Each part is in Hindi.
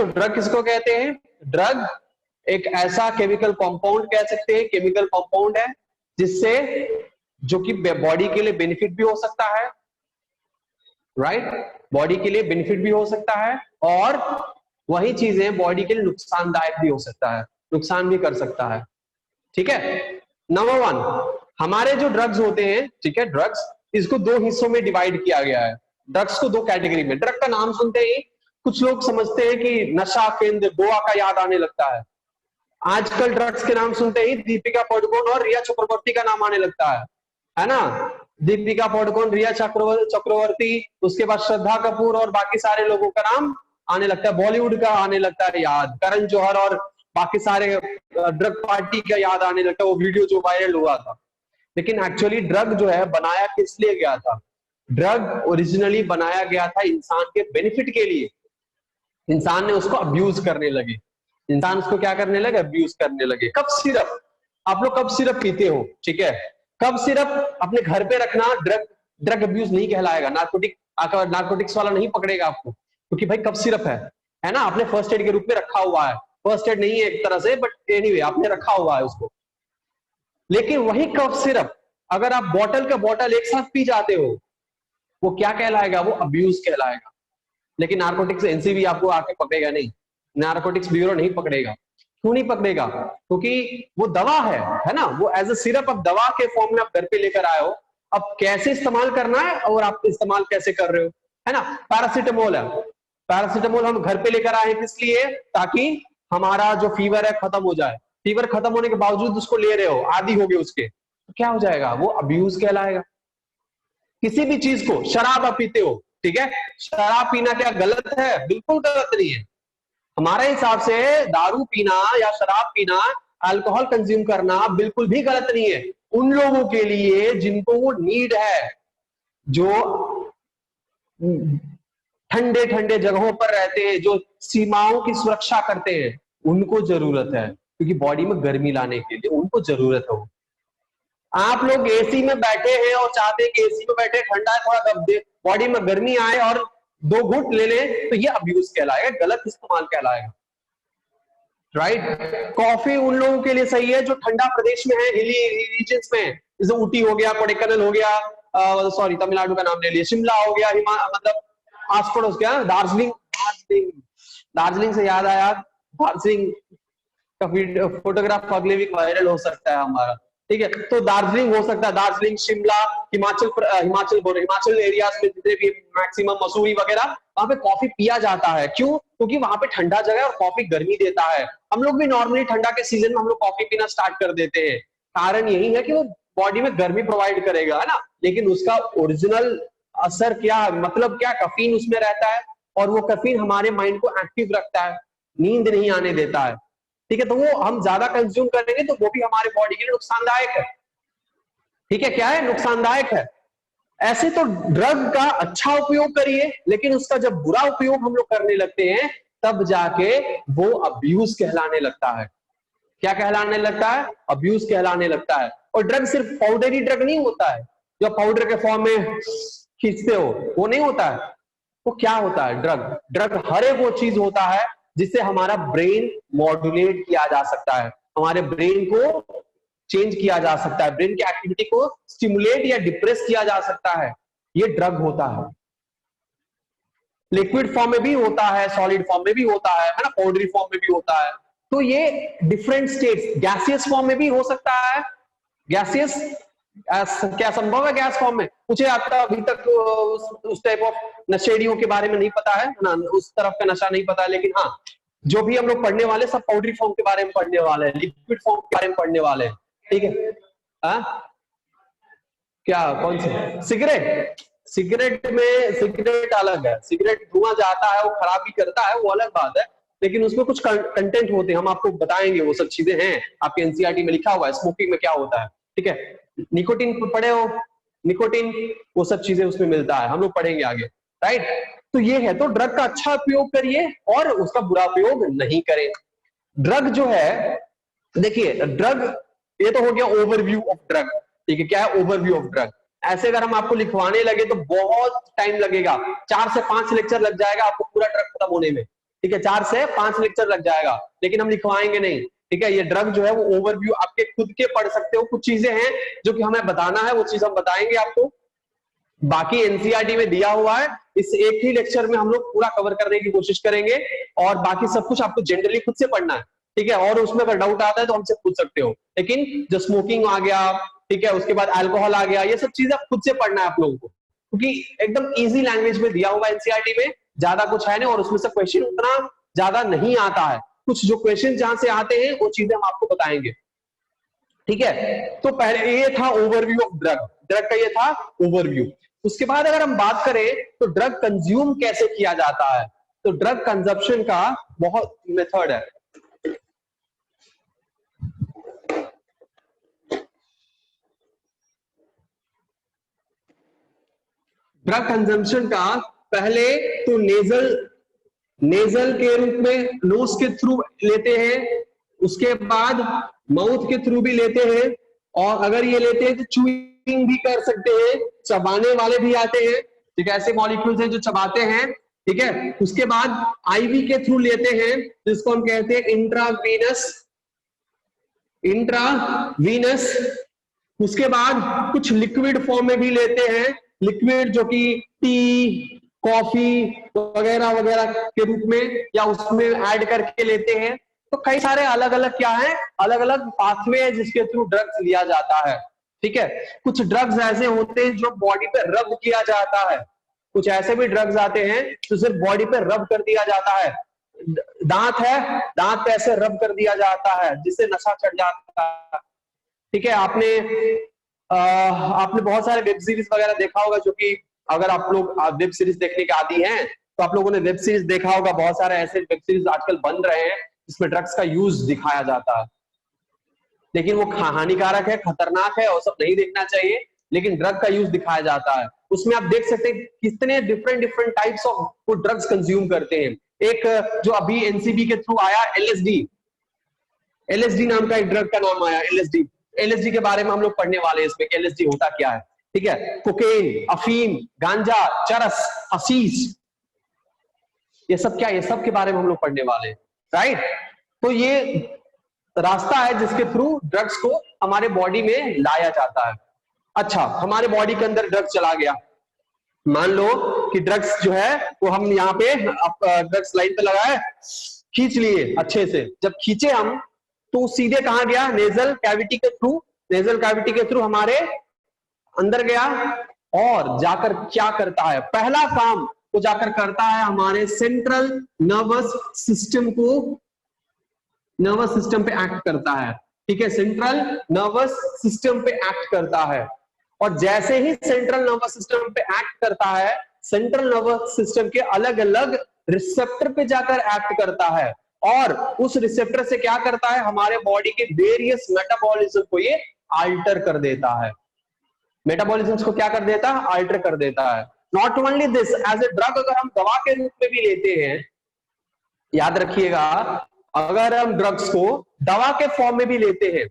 ड्रग किसको कहते हैं? ड्रग एक ऐसा केमिकल कंपाउंड कह सकते हैं, केमिकल कंपाउंड है जिससे जो कि बॉडी के लिए बेनिफिट भी हो सकता है, राइट, बॉडी के लिए बेनिफिट भी हो सकता है, और वही चीजें बॉडी के लिए नुकसानदायक भी हो सकता है, नुकसान भी कर सकता है। ठीक है, नंबर 1, हमारे जो ड्रग्स होते हैं, ठीक है, ड्रग्स, इसको दो हिस्सों में डिवाइड किया गया है। ड्रग्स को दो कैटेगरी में, ड्रग का नाम सुनते ही कुछ लोग समझते हैं कि नशा केंद्र गोवा का याद आने लगता है। आजकल ड्रग्स के नाम सुनते ही दीपिका पादुकोण और रिया चक्रवर्ती का नाम आने लगता है ना? दीपिका पादुकोण, रिया चक्रवर्ती, उसके बाद श्रद्धा कपूर और बाकी सारे लोगों का नाम आने लगता है, बॉलीवुड का आने लगता है याद, करण जौहर और बाकी सारे ड्रग पार्टी का याद आने लगता है, वो वीडियो जो वायरल हुआ था। लेकिन एक्चुअली ड्रग जो है बनाया किस लिए गया था? ड्रग ओरिजिनली बनाया गया था इंसान के बेनिफिट के लिए। इंसान ने उसको अब्यूज करने लगे, इंसान उसको क्या करने लगे? अब्यूज करने लगे। कप सिरप, आप लोग कप सिरप पीते हो, ठीक है, कप सिरप अपने घर पे रखना ड्रग अब्यूज नहीं कहलाएगा, नार्कोटिक्स वाला नहीं पकड़ेगा आपको, क्योंकि भाई कप सिरप है ना, आपने फर्स्ट एड के रूप में रखा हुआ है, फर्स्ट एड नहीं है एक तरह से, बट एनीवे आपने रखा हुआ है उसको। लेकिन वही कफ सिरप अगर आप बॉटल का बॉटल एक साथ पी जाते हो, वो क्या कहलाएगा? वो अब्यूज कहलाएगा। लेकिन नार्कोटिक्स एनसीबी आपको आके पकड़ेगा नहीं, नार्कोटिक्स ब्यूरो नहीं पकड़ेगा। क्यों नहीं पकड़ेगा? क्योंकि वो दवा है ना, वो एज अ सिरप अब दवा के फॉर्म में आप घर पे लेकर आए हो, अब कैसे इस्तेमाल करना है और आप इस्तेमाल कैसे कर रहे हो, है ना। पैरासिटामोल है, पैरासिटामोल हम घर पे लेकर आए किस लिए? ताकि हमारा जो फीवर है खत्म हो जाए। फीवर खत्म होने के बावजूद उसको ले रहे हो, आदी हो गए उसके, तो क्या हो जाएगा? वो अब्यूज कहलाएगा। किसी भी चीज को, शराब आप पीते हो, ठीक है, शराब पीना क्या गलत है? बिल्कुल गलत नहीं है। हमारे हिसाब से दारू पीना या शराब पीना, अल्कोहल कंज्यूम करना बिल्कुल भी गलत नहीं है उन लोगों के लिए जिनको वो नीड है, जो ठंडे ठंडे जगहों पर रहते हैं, जो सीमाओं की सुरक्षा करते हैं, उनको जरूरत है, क्योंकि बॉडी में गर्मी लाने के लिए उनको जरूरत है। आप लोग एसी में बैठे हैं और चाहते हैं कि एसी में बैठे ठंडा है, थोड़ा बॉडी में गर्मी आए और 2 घूंट ले ले, तो ये अब्यूज कहलाएगा, गलत इस्तेमाल कहलाएगा, राइट। कॉफी उन लोगों के लिए सही है जो ठंडा प्रदेश में है, हिली रीजन्स में, जैसे ऊटी हो गया, कोडाइकनाल हो गया, सॉरी तमिलनाडु का नाम ले लिया, शिमला हो गया, मतलब आस पड़ोस क्या, दार्जिलिंग, दार्जिलिंग से याद आया, दार्जिलिंग का फोटोग्राफ अगले वीक वायरल हो सकता है हमारा, ठीक है। तो दार्जिलिंग हो सकता है, दार्जिलिंग, शिमला, हिमाचल एरियाज में जितने भी मैक्सिमम, मसूरी वगैरह, वहां पे कॉफी पिया जाता है। क्यों? क्योंकि वहां पे ठंडा जगह है और कॉफी गर्मी देता है। हम लोग भी नॉर्मली ठंडा के सीजन में हम लोग कॉफी पीना स्टार्ट कर देते हैं, कारण यही है कि वो बॉडी में गर्मी प्रोवाइड करेगा, है ना। लेकिन उसका ओरिजिनल असर क्या, मतलब क्या, कैफीन उसमें रहता है, और वो कैफीन हमारे माइंड को एक्टिव रखता है, नींद नहीं आने देता है, ठीक है। तो वो हम ज्यादा कंज्यूम करेंगे तो वो भी हमारे बॉडी के लिए नुकसानदायक है, ठीक है। क्या है? नुकसानदायक है। ऐसे तो ड्रग का अच्छा उपयोग करिए, लेकिन उसका जब बुरा उपयोग हम लोग करने लगते हैं, तब जाके वो अब्यूज कहलाने लगता है। क्या कहलाने लगता है? अब्यूज कहलाने लगता है। और ड्रग सिर्फ पाउडरी ड्रग नहीं होता है, जो पाउडर के फॉर्म में खींचते हो, वो नहीं होता है। वो क्या होता है? ड्रग हर एक वो चीज होता है जिससे हमारा ब्रेन मॉड्यूलेट किया जा सकता है, हमारे ब्रेन को चेंज किया जा सकता है, ब्रेन की एक्टिविटी को स्टिमुलेट या डिप्रेस किया जा सकता है, ये ड्रग होता है। लिक्विड फॉर्म में भी होता है, सॉलिड फॉर्म में भी होता है ना, पाउडरी फॉर्म में भी होता है। तो ये डिफरेंट स्टेट्स, गैसियस फॉर्म में भी हो सकता है। गैसियस क्या संभव है गैस फॉर्म में? मुझे आपका अभी तक उस टाइप ऑफ नशेड़ियों के बारे में नहीं पता है ना, उस तरफ का नशा नहीं पता है, लेकिन हाँ, जो भी हम लोग पढ़ने वाले सब पाउडरी फॉर्म के बारे में पढ़ने वाले हैं, लिक्विड फॉर्म के बारे में पढ़ने वाले हैं, ठीक है। क्या, कौन सा? सिगरेट? सिगरेट में, सिगरेट अलग है, सिगरेट धुआं जाता है, वो खराबी करता है, वो अलग बात है, लेकिन उसमें कुछ कंटेंट होते हैं, हम आपको बताएंगे, वो सब चीजें हैं आपके एनसीईआरटी में लिखा हुआ है, स्मोकिंग में क्या होता है, ठीक है। निकोटिन पढ़े हो? निकोटिन, वो सब चीजें उसमें मिलता है, हम लोग पढ़ेंगे आगे, राइट। तो ये है, तो ड्रग का अच्छा उपयोग करिए और उसका बुरा उपयोग नहीं करें। ड्रग जो है, देखिए ड्रग, ये तो हो गया ओवरव्यू ऑफ ड्रग, ठीक है। क्या है ओवरव्यू ऑफ ड्रग? ऐसे अगर हम आपको लिखवाने लगे तो बहुत टाइम लगेगा, 4 से 5 लेक्चर लग जाएगा आपको पूरा ड्रग खत्म होने में, ठीक है, 4 से 5 लेक्चर लग जाएगा, लेकिन हम लिखवाएंगे नहीं। ठीक है, ये ड्रग जो है वो ओवरव्यू आपके खुद के पढ़ सकते हो, कुछ चीजें हैं जो कि हमें बताना है, वो चीज हम बताएंगे आपको। बाकी एनसीईआरटी में दिया हुआ है, इस एक ही लेक्चर में हम लोग पूरा कवर करने की कोशिश करेंगे, और बाकी सब कुछ आपको जनरली खुद से पढ़ना है। ठीक है, और उसमें अगर डाउट आता है तो हमसे पूछ सकते हो, लेकिन जो स्मोकिंग आ गया, ठीक है, उसके बाद अल्कोहल आ गया, ये सब चीजें खुद से पढ़ना है आप लोगों को, क्योंकि एकदम इजी लैंग्वेज में दिया हुआ एनसीईआरटी में, ज्यादा कुछ है नहीं, और उसमें से क्वेश्चन उतना ज्यादा नहीं आता है। कुछ जो क्वेश्चन जहां से आते हैं वो चीजें हम आपको बताएंगे। ठीक है, तो पहले ये था ओवरव्यू ऑफ ड्रग, ड्रग का ये था ओवरव्यू। उसके बाद अगर हम बात करें तो ड्रग कंज्यूम कैसे किया जाता है, तो ड्रग कंजप्शन का बहुत मेथड है। ड्रग कंजम्पशन का पहले तो नेजल के रूप में, नोज के थ्रू लेते हैं, उसके बाद माउथ के थ्रू भी लेते हैं, और अगर ये लेते हैं तो चूइंग भी कर सकते हैं, चबाने वाले भी आते हैं। ठीक है, ऐसे मॉलिक्यूल्स हैं जो चबाते हैं। ठीक है, उसके बाद आईवी के थ्रू लेते हैं, जिसको हम कहते हैं इंट्रावीनस। उसके बाद कुछ लिक्विड फॉर्म में भी लेते हैं, लिक्विड जो कि टी, कॉफी वगैरह वगैरह के रूप में, या उसमें ऐड करके लेते हैं। तो कई सारे अलग अलग क्या है, अलग अलग पाथवे है जिसके थ्रू ड्रग्स लिया जाता है। ठीक है, कुछ ड्रग्स ऐसे होते हैं जो बॉडी पे रब किया जाता है, कुछ ऐसे भी ड्रग्स आते हैं जो सिर्फ बॉडी पे रब कर दिया जाता है। दांत है, दांत पे ऐसे रब कर दिया जाता है जिससे नशा चढ़ जाता है। ठीक है, आपने बहुत सारे वेब सीरीज वगैरह देखा होगा, जो कि अगर आप लोग वेब सीरीज देखने के आदी हैं तो आप लोगों ने वेब सीरीज देखा होगा, बहुत सारे ऐसे वेब सीरीज आजकल बन रहे हैं जिसमें ड्रग्स का यूज दिखाया जाता है, लेकिन वो हानिकारक है, खतरनाक है और सब नहीं देखना चाहिए, लेकिन ड्रग का यूज दिखाया जाता है। उसमें आप देख सकते हैं कितने different different types of drugs consume करते हैं। एक जो अभी एनसीबी के थ्रू आया, एलएसडी नाम का एक ड्रग का नाम आया, एलएसडी के बारे में हम लोग पढ़ने वाले हैं इसमें कि एलएसडी होता क्या है। ठीक है, कोकेन, अफीम, गांजा, चरस, हशीश, ये सब क्या, ये सब के बारे में हम लोग पढ़ने वाले हैं, राइट। तो ये रास्ता है जिसके थ्रू ड्रग्स को हमारे बॉडी में लाया जाता है। अच्छा, हमारे बॉडी के अंदर ड्रग्स चला गया, मान लो कि ड्रग्स जो है वो हम यहाँ पे ड्रग्स लाइन पे लगाए, खींच लिए अच्छे से, जब खींचे हम तो सीधे कहां गया, नेजल कैविटी के थ्रू हमारे अंदर गया, और जाकर क्या करता है, पहला काम वो जाकर करता है हमारे सेंट्रल नर्वस सिस्टम पे एक्ट करता है। ठीक है, सेंट्रल नर्वस सिस्टम पे एक्ट करता है, और जैसे ही सेंट्रल नर्वस सिस्टम पे एक्ट करता है, सेंट्रल नर्वस सिस्टम के अलग अलग रिसेप्टर पे जाकर एक्ट करता है, और उस रिसेप्टर से क्या करता है, हमारे बॉडी के वेरियस मेटाबॉलिज्म को ये अल्टर कर देता है। मेटाबॉलिज्म को क्या कर देता है, अल्टर कर देता है। Not only this, as a drug अगर हम दवा के रूप में भी लेते हैं, याद रखिएगा, अगर हम ड्रग्स को दवा के फॉर्म में भी लेते हैं,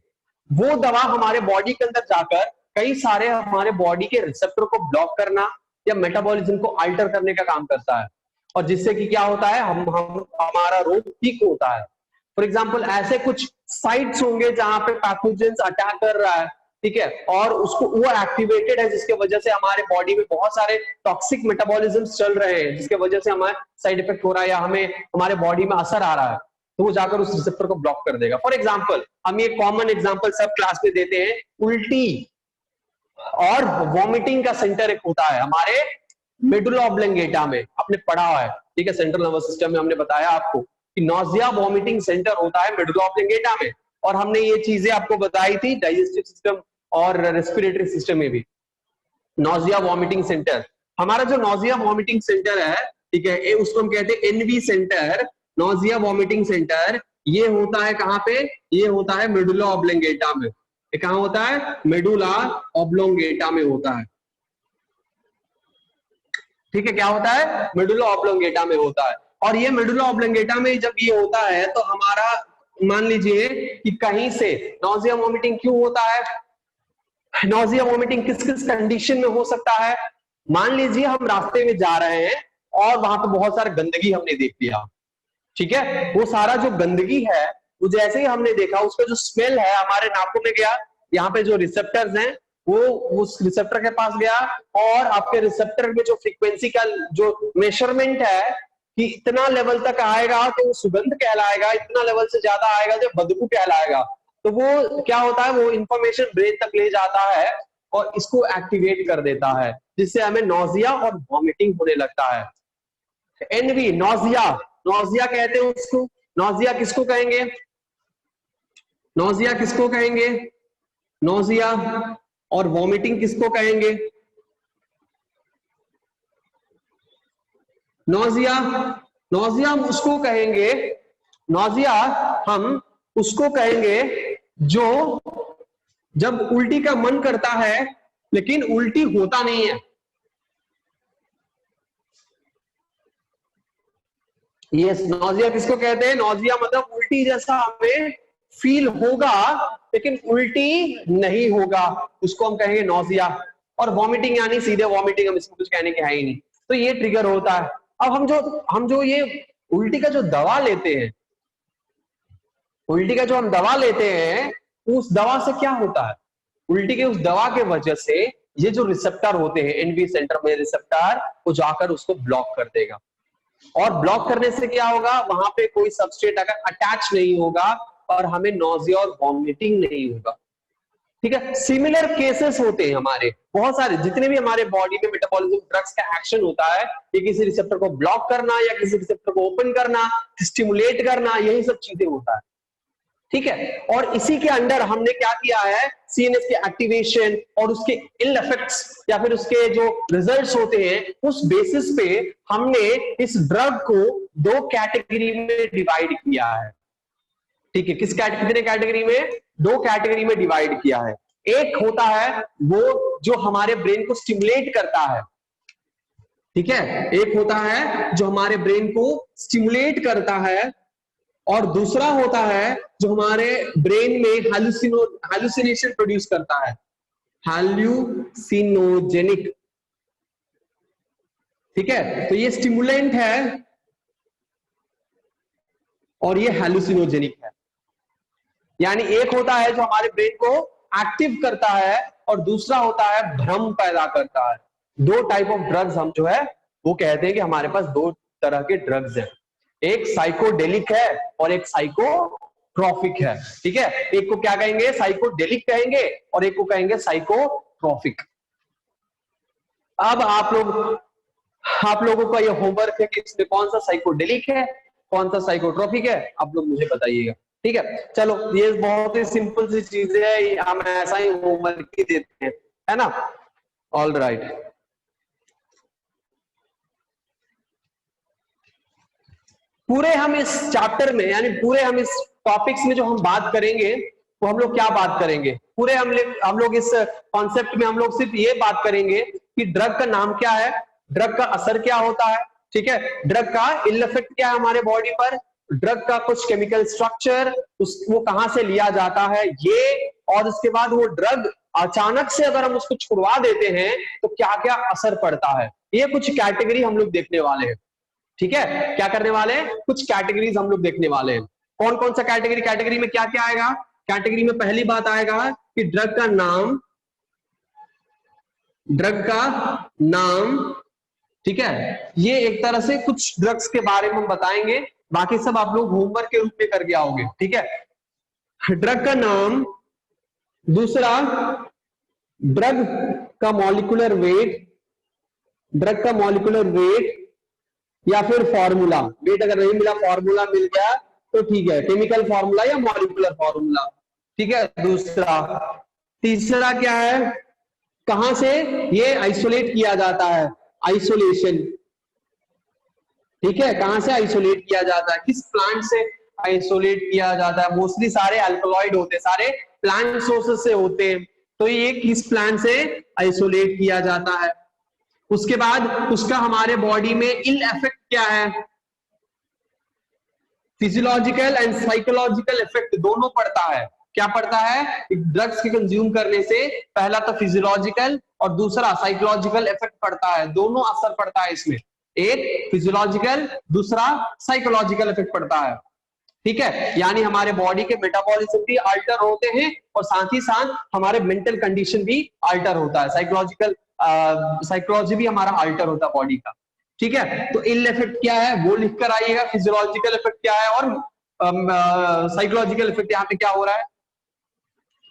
वो दवा हमारे बॉडी के अंदर जाकर कई सारे हमारे बॉडी के रिसेप्टर को ब्लॉक करना या मेटाबॉलिज्म को अल्टर करने का काम करता है, और जिससे कि क्या होता है, हमारा रोग ठीक होता है। फॉर एग्जाम्पल, ऐसे कुछ साइट्स होंगे जहां पे पैथोजेंस अटैक कर रहा है, ठीक है, और उसको वो एक्टिवेटेड है, जिसके वजह से हमारे बॉडी में बहुत सारे टॉक्सिक मेटाबॉलिज्म्स चल रहे हैं, जिसके वजह से हमारे साइड इफेक्ट हो रहा है या हमें हमारे बॉडी में असर आ रहा है, तो वो जाकर उस रिसेप्टर को ब्लॉक कर देगा। फॉर एग्जाम्पल, हम ये कॉमन एग्जाम्पल सब क्लास में देते हैं, उल्टी और वॉमिटिंग का सेंटर एक होता है हमारे मेडुला ऑब्लोंगेटा में, आपने पढ़ा है। ठीक है, सेंट्रल नर्वस सिस्टम में हमने बताया आपको कि नोजिया वॉमिटिंग सेंटर होता है मेडुला ऑब्लोंगेटा में, और हमने ये चीजें आपको बताई थी डाइजेस्टिव सिस्टम और रेस्पिरेटरी सिस्टम में भी। नोजिया वॉमिटिंग सेंटर, हमारा जो नोजिया वॉमिटिंग सेंटर है, ठीक है, उसको हम कहते हैं N V centre, nausea vomiting centre. ये होता है कहां पे, ये होता है मेडुला ऑब्लोंगेटा में। ये कहां होता है, मेडुला ऑब्लोंगेटा में होता है। ठीक है, क्या होता है, मेडुला ऑब्लोंगेटा में होता है। और ये मेडुला ऑब्लोंगेटा में जब ये होता है तो हमारा, मान लीजिए कि कहीं से नोजिया वॉमिटिंग क्यों होता है, नोजिया वॉमिटिंग किस किस कंडीशन में हो सकता है। मान लीजिए हम रास्ते में जा रहे हैं और वहां पे बहुत सारा गंदगी हमने देख लिया, ठीक है, वो सारा जो गंदगी है वो जैसे ही हमने देखा उसका जो स्मेल है हमारे नाकों में गया, यहाँ पे जो रिसेप्टर्स हैं वो उस रिसेप्टर के पास गया और आपके रिसेप्टर में जो फ्रीक्वेंसी का जो मेजरमेंट है कि इतना लेवल तक आएगा तो वो सुगंध कहलाएगा, इतना लेवल से ज्यादा आएगा जो बदबू कहलाएगा। तो वो क्या होता है, वो इंफॉर्मेशन ब्रेन तक ले जाता है और इसको एक्टिवेट कर देता है, जिससे हमें नोजिया और वॉमिटिंग होने लगता है। एनवी, नोजिया, नोजिया कहते हैं उसको। नोजिया किसको कहेंगे? नोजिया किसको कहेंगे? नोजिया। और वॉमिटिंग किसको कहेंगे? नोजिया, नोजिया हम उसको कहेंगे, नोजिया हम उसको कहेंगे जो जब उल्टी का मन करता है लेकिन उल्टी होता नहीं है। ये नोजिया किसको कहते हैं? नोजिया मतलब उल्टी जैसा हमें फील होगा लेकिन उल्टी नहीं होगा, उसको हम कहेंगे नोजिया। और वॉमिटिंग यानी सीधे वॉमिटिंग, हम इसमें कुछ कहने के है ही नहीं। तो ये ट्रिगर होता है। अब हम जो ये उल्टी का जो दवा लेते हैं, उल्टी का जो हम दवा लेते हैं, उस दवा से क्या होता है? उल्टी के उस दवा के वजह से ये जो रिसेप्टर होते हैं एनवी सेंटर में रिसेप्टर, वो जाकर उसको ब्लॉक कर देगा। और ब्लॉक करने से क्या होगा, वहां पे कोई सबस्ट्रेट अगर अटैच नहीं होगा और हमें नोजिया और वॉमिटिंग नहीं होगा। ठीक है, सिमिलर केसेस होते हैं हमारे बहुत सारे, जितने भी हमारे बॉडी में मेटाबॉलिज्म ड्रग्स का एक्शन होता है, ये किसी रिसेप्टर को ब्लॉक करना या किसी रिसेप्टर को ओपन करना, स्टिमुलेट करना, यही सब चीजें होता है। ठीक है, और इसी के अंडर हमने क्या किया है, सीएनएस की एक्टिवेशन और उसके इल इफेक्ट्स या फिर उसके जो रिजल्ट्स होते हैं, उस बेसिस पे हमने इस ड्रग को 2 कैटेगरी में डिवाइड किया है। ठीक है, कितने कैटेगरी में? 2 कैटेगरी में डिवाइड किया है। एक होता है वो जो हमारे ब्रेन को स्टिमुलेट करता है। ठीक है, एक होता है जो हमारे ब्रेन को स्टिमुलेट करता है और दूसरा होता है जो हमारे ब्रेन में हालुसिनेशन प्रोड्यूस करता है, हाल्यूसिनोजेनिक। ठीक है, तो ये स्टिमुलेंट है और ये हालुसिनोजेनिक है। यानी एक होता है जो हमारे ब्रेन को एक्टिव करता है और दूसरा होता है भ्रम पैदा करता है। 2 टाइप ऑफ ड्रग्स हम जो है वो कहते हैं कि हमारे पास 2 तरह के ड्रग्स हैं, एक साइकोडेलिक है और एक साइकोट्रॉफिक है। ठीक है, एक को क्या कहेंगे? साइकोडेलिक कहेंगे और एक को कहेंगे साइकोट्रॉफिक। अब आप लोगों का ये होमवर्क है कि इसमें कौन सा साइकोडेलिक है, कौन सा साइकोट्रॉफिक है, आप लोग मुझे बताइएगा। ठीक है, चलो, ये बहुत ही सिंपल सी चीज है, हम ऐसा ही होमवर्क ही देते हैं, है ना? All right. पूरे हम इस चैप्टर में, यानी पूरे हम इस टॉपिक्स में जो हम बात करेंगे, तो हम लोग क्या बात करेंगे? पूरे हम लोग इस कॉन्सेप्ट में हम लोग सिर्फ ये बात करेंगे कि ड्रग का नाम क्या है, ड्रग का असर क्या होता है, ठीक है, ड्रग का इल इफेक्ट क्या है हमारे बॉडी पर, ड्रग का कुछ केमिकल स्ट्रक्चर, वो कहां से लिया जाता है ये, और उसके बाद वो ड्रग अचानक से अगर हम उसको छुड़वा देते हैं तो क्या क्या असर पड़ता है। ये कुछ कैटेगरी हम लोग देखने वाले हैं। ठीक है, क्या करने वाले हैं? कुछ कैटेगरीज हम लोग देखने वाले हैं। कौन कौन सा कैटेगरी? कैटेगरी में क्या क्या आएगा? कैटेगरी में पहली बात आएगा कि ड्रग का नाम, ड्रग का नाम। ठीक है, ये एक तरह से कुछ ड्रग्स के बारे में हम बताएंगे, बाकी सब आप लोग होमवर्क के रूप में करके आओगे। ठीक है, ड्रग का नाम, दूसरा ड्रग का मॉलिक्यूलर वेट, ड्रग का मॉलिक्यूलर वेट या फिर फॉर्मूला। वेट अगर नहीं मिला, फॉर्मूला मिल गया तो ठीक है, केमिकल फॉर्मूला या मॉलिक्यूलर फॉर्मूला। ठीक है, दूसरा। तीसरा क्या है? कहां से ये आइसोलेट किया जाता है, आइसोलेशन। ठीक है, कहां से आइसोलेट किया जाता है, किस प्लांट से आइसोलेट किया जाता है? मोस्टली सारे अल्कलॉइड होते हैं, सारे प्लांट सोर्सेस से होते हैं, तो ये किस प्लांट से आइसोलेट किया जाता है? उसके बाद उसका हमारे बॉडी में इल इफेक्ट क्या है? फिजियोलॉजिकल एंड साइकोलॉजिकल इफेक्ट दोनों पड़ता है। क्या पड़ता है? ड्रग्स के कंज्यूम करने से पहला तो फिजियोलॉजिकल और दूसरा साइकोलॉजिकल इफेक्ट पड़ता है, दोनों असर पड़ता है इसमें। एक फिजियोलॉजिकल, दूसरा साइकोलॉजिकल इफेक्ट पड़ता है। ठीक है, यानी हमारे बॉडी के मेटाबॉलिज्म भी अल्टर होते हैं और साथ ही साथ हमारे मेंटल कंडीशन भी अल्टर होता है, साइकोलॉजी भी हमारा अल्टर होता है बॉडी का। ठीक है, तो इल इफेक्ट क्या है वो लिख कर आइएगा, फिजियोलॉजिकल इफेक्ट क्या है और साइकोलॉजिकल इफेक्ट यहाँ पे क्या हो रहा है।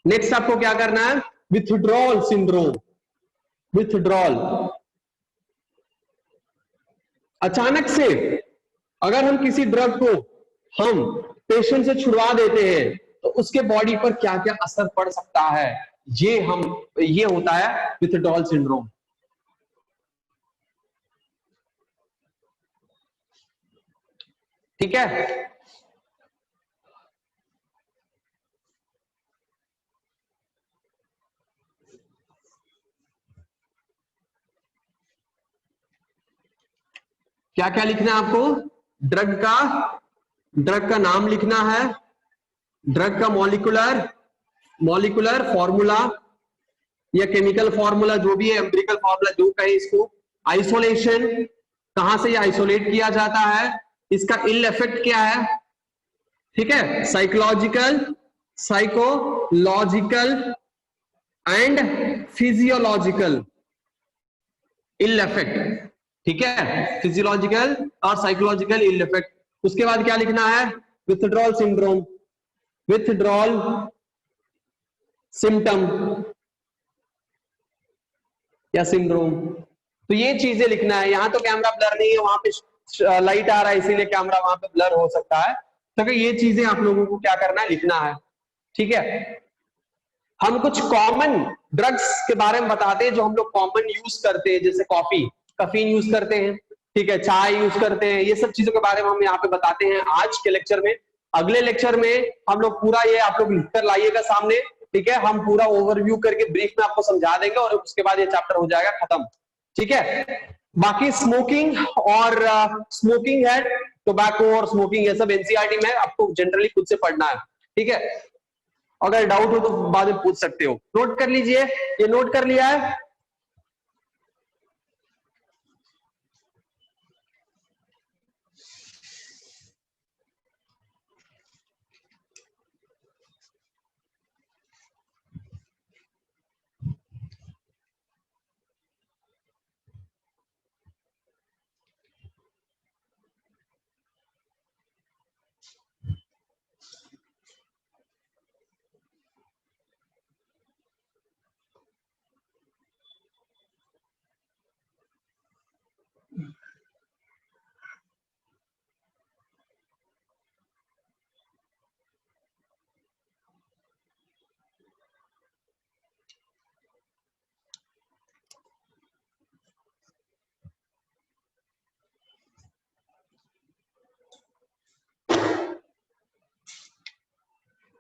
नेक्स्ट आपको क्या करना है, विथड्रॉल सिंड्रोम। विथड्रॉल, अचानक से अगर हम किसी ड्रग को हम पेशेंट से छुड़वा देते हैं तो उसके बॉडी पर क्या क्या असर पड़ सकता है, ये होता है विथड्रॉल सिंड्रोम। ठीक है, क्या क्या लिखना है आपको, ड्रग का नाम लिखना है, ड्रग का मॉलिकुलर फॉर्मूला या केमिकल फॉर्मूला जो भी है, एम्पिरिकल फॉर्मूला जो कहे इसको, आइसोलेशन, कहां से आइसोलेट किया जाता है, इसका इल इफेक्ट क्या है। ठीक है, psychological and physiological ill effect. ठीक है, फिजियोलॉजिकल और साइकोलॉजिकल इल इफेक्ट। उसके बाद क्या लिखना है, विथड्रॉल सिंड्रोम, विथड्रॉल सिम्टम या सिंड्रोम। तो ये चीजें लिखना है। यहां तो कैमरा ब्लर नहीं है, वहां पे लाइट आ रहा है इसीलिए कैमरा वहां पे ब्लर हो सकता है। तो ये चीजें आप लोगों को क्या करना है, लिखना है। ठीक है, हम कुछ कॉमन ड्रग्स के बारे में बताते हैं जो हम लोग कॉमन यूज करते हैं, जैसे कॉफी, कैफीन यूज करते हैं, ठीक है, चाय यूज करते हैं, ये सब चीजों के बारे में हम यहाँ पे बताते हैं आज के लेक्चर में। अगले लेक्चर में हम लोग पूरा ये आप लोग लिखकर लाइएगा सामने। ठीक है, हम पूरा ओवरव्यू करके ब्रीफ में आपको समझा देंगे और उसके बाद ये चैप्टर हो जाएगा खत्म। ठीक है, बाकी स्मोकिंग और स्मोकिंग है, टोबैको और स्मोकिंग, ये सब एनसीईआरटी में आपको जनरली खुद से पढ़ना है। ठीक है, अगर डाउट हो तो बाद में पूछ सकते हो। नोट कर लीजिए, ये नोट कर लिया है।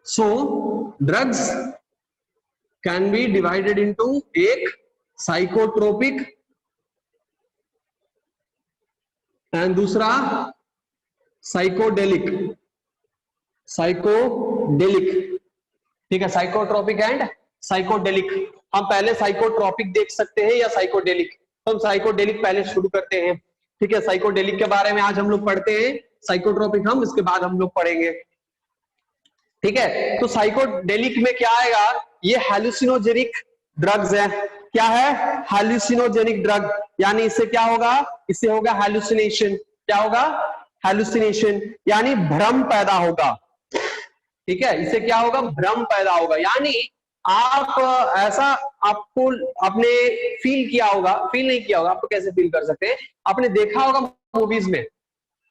So drugs can be divided into एक साइकोट्रोपिक एंड दूसरा साइकोडेलिक। ठीक है, साइकोट्रोपिक एंड साइकोडेलिक। हम पहले साइकोट्रोपिक देख सकते हैं या साइकोडेलिक, तो हम साइकोडेलिक पहले शुरू करते हैं। ठीक है, साइकोडेलिक के बारे में आज हम लोग पढ़ते हैं, साइकोट्रोपिक हम इसके बाद हम लोग पढ़ेंगे। ठीक है, तो साइकोडेलिक में क्या आएगा, ये हैलुसिनोजेनिक ड्रग्स है। क्या है, हैलुसिनोजेनिक ड्रग, यानी इससे क्या होगा, इससे होगा हैलुसिनेशन। क्या होगा, हैलुसिनेशन, यानी भ्रम पैदा होगा। ठीक है, इससे क्या होगा, भ्रम पैदा होगा। यानी आप ऐसा आपको आपने फील किया होगा, फील नहीं किया होगा, आपको कैसे फील कर सकते हैं, आपने देखा होगा मूवीज में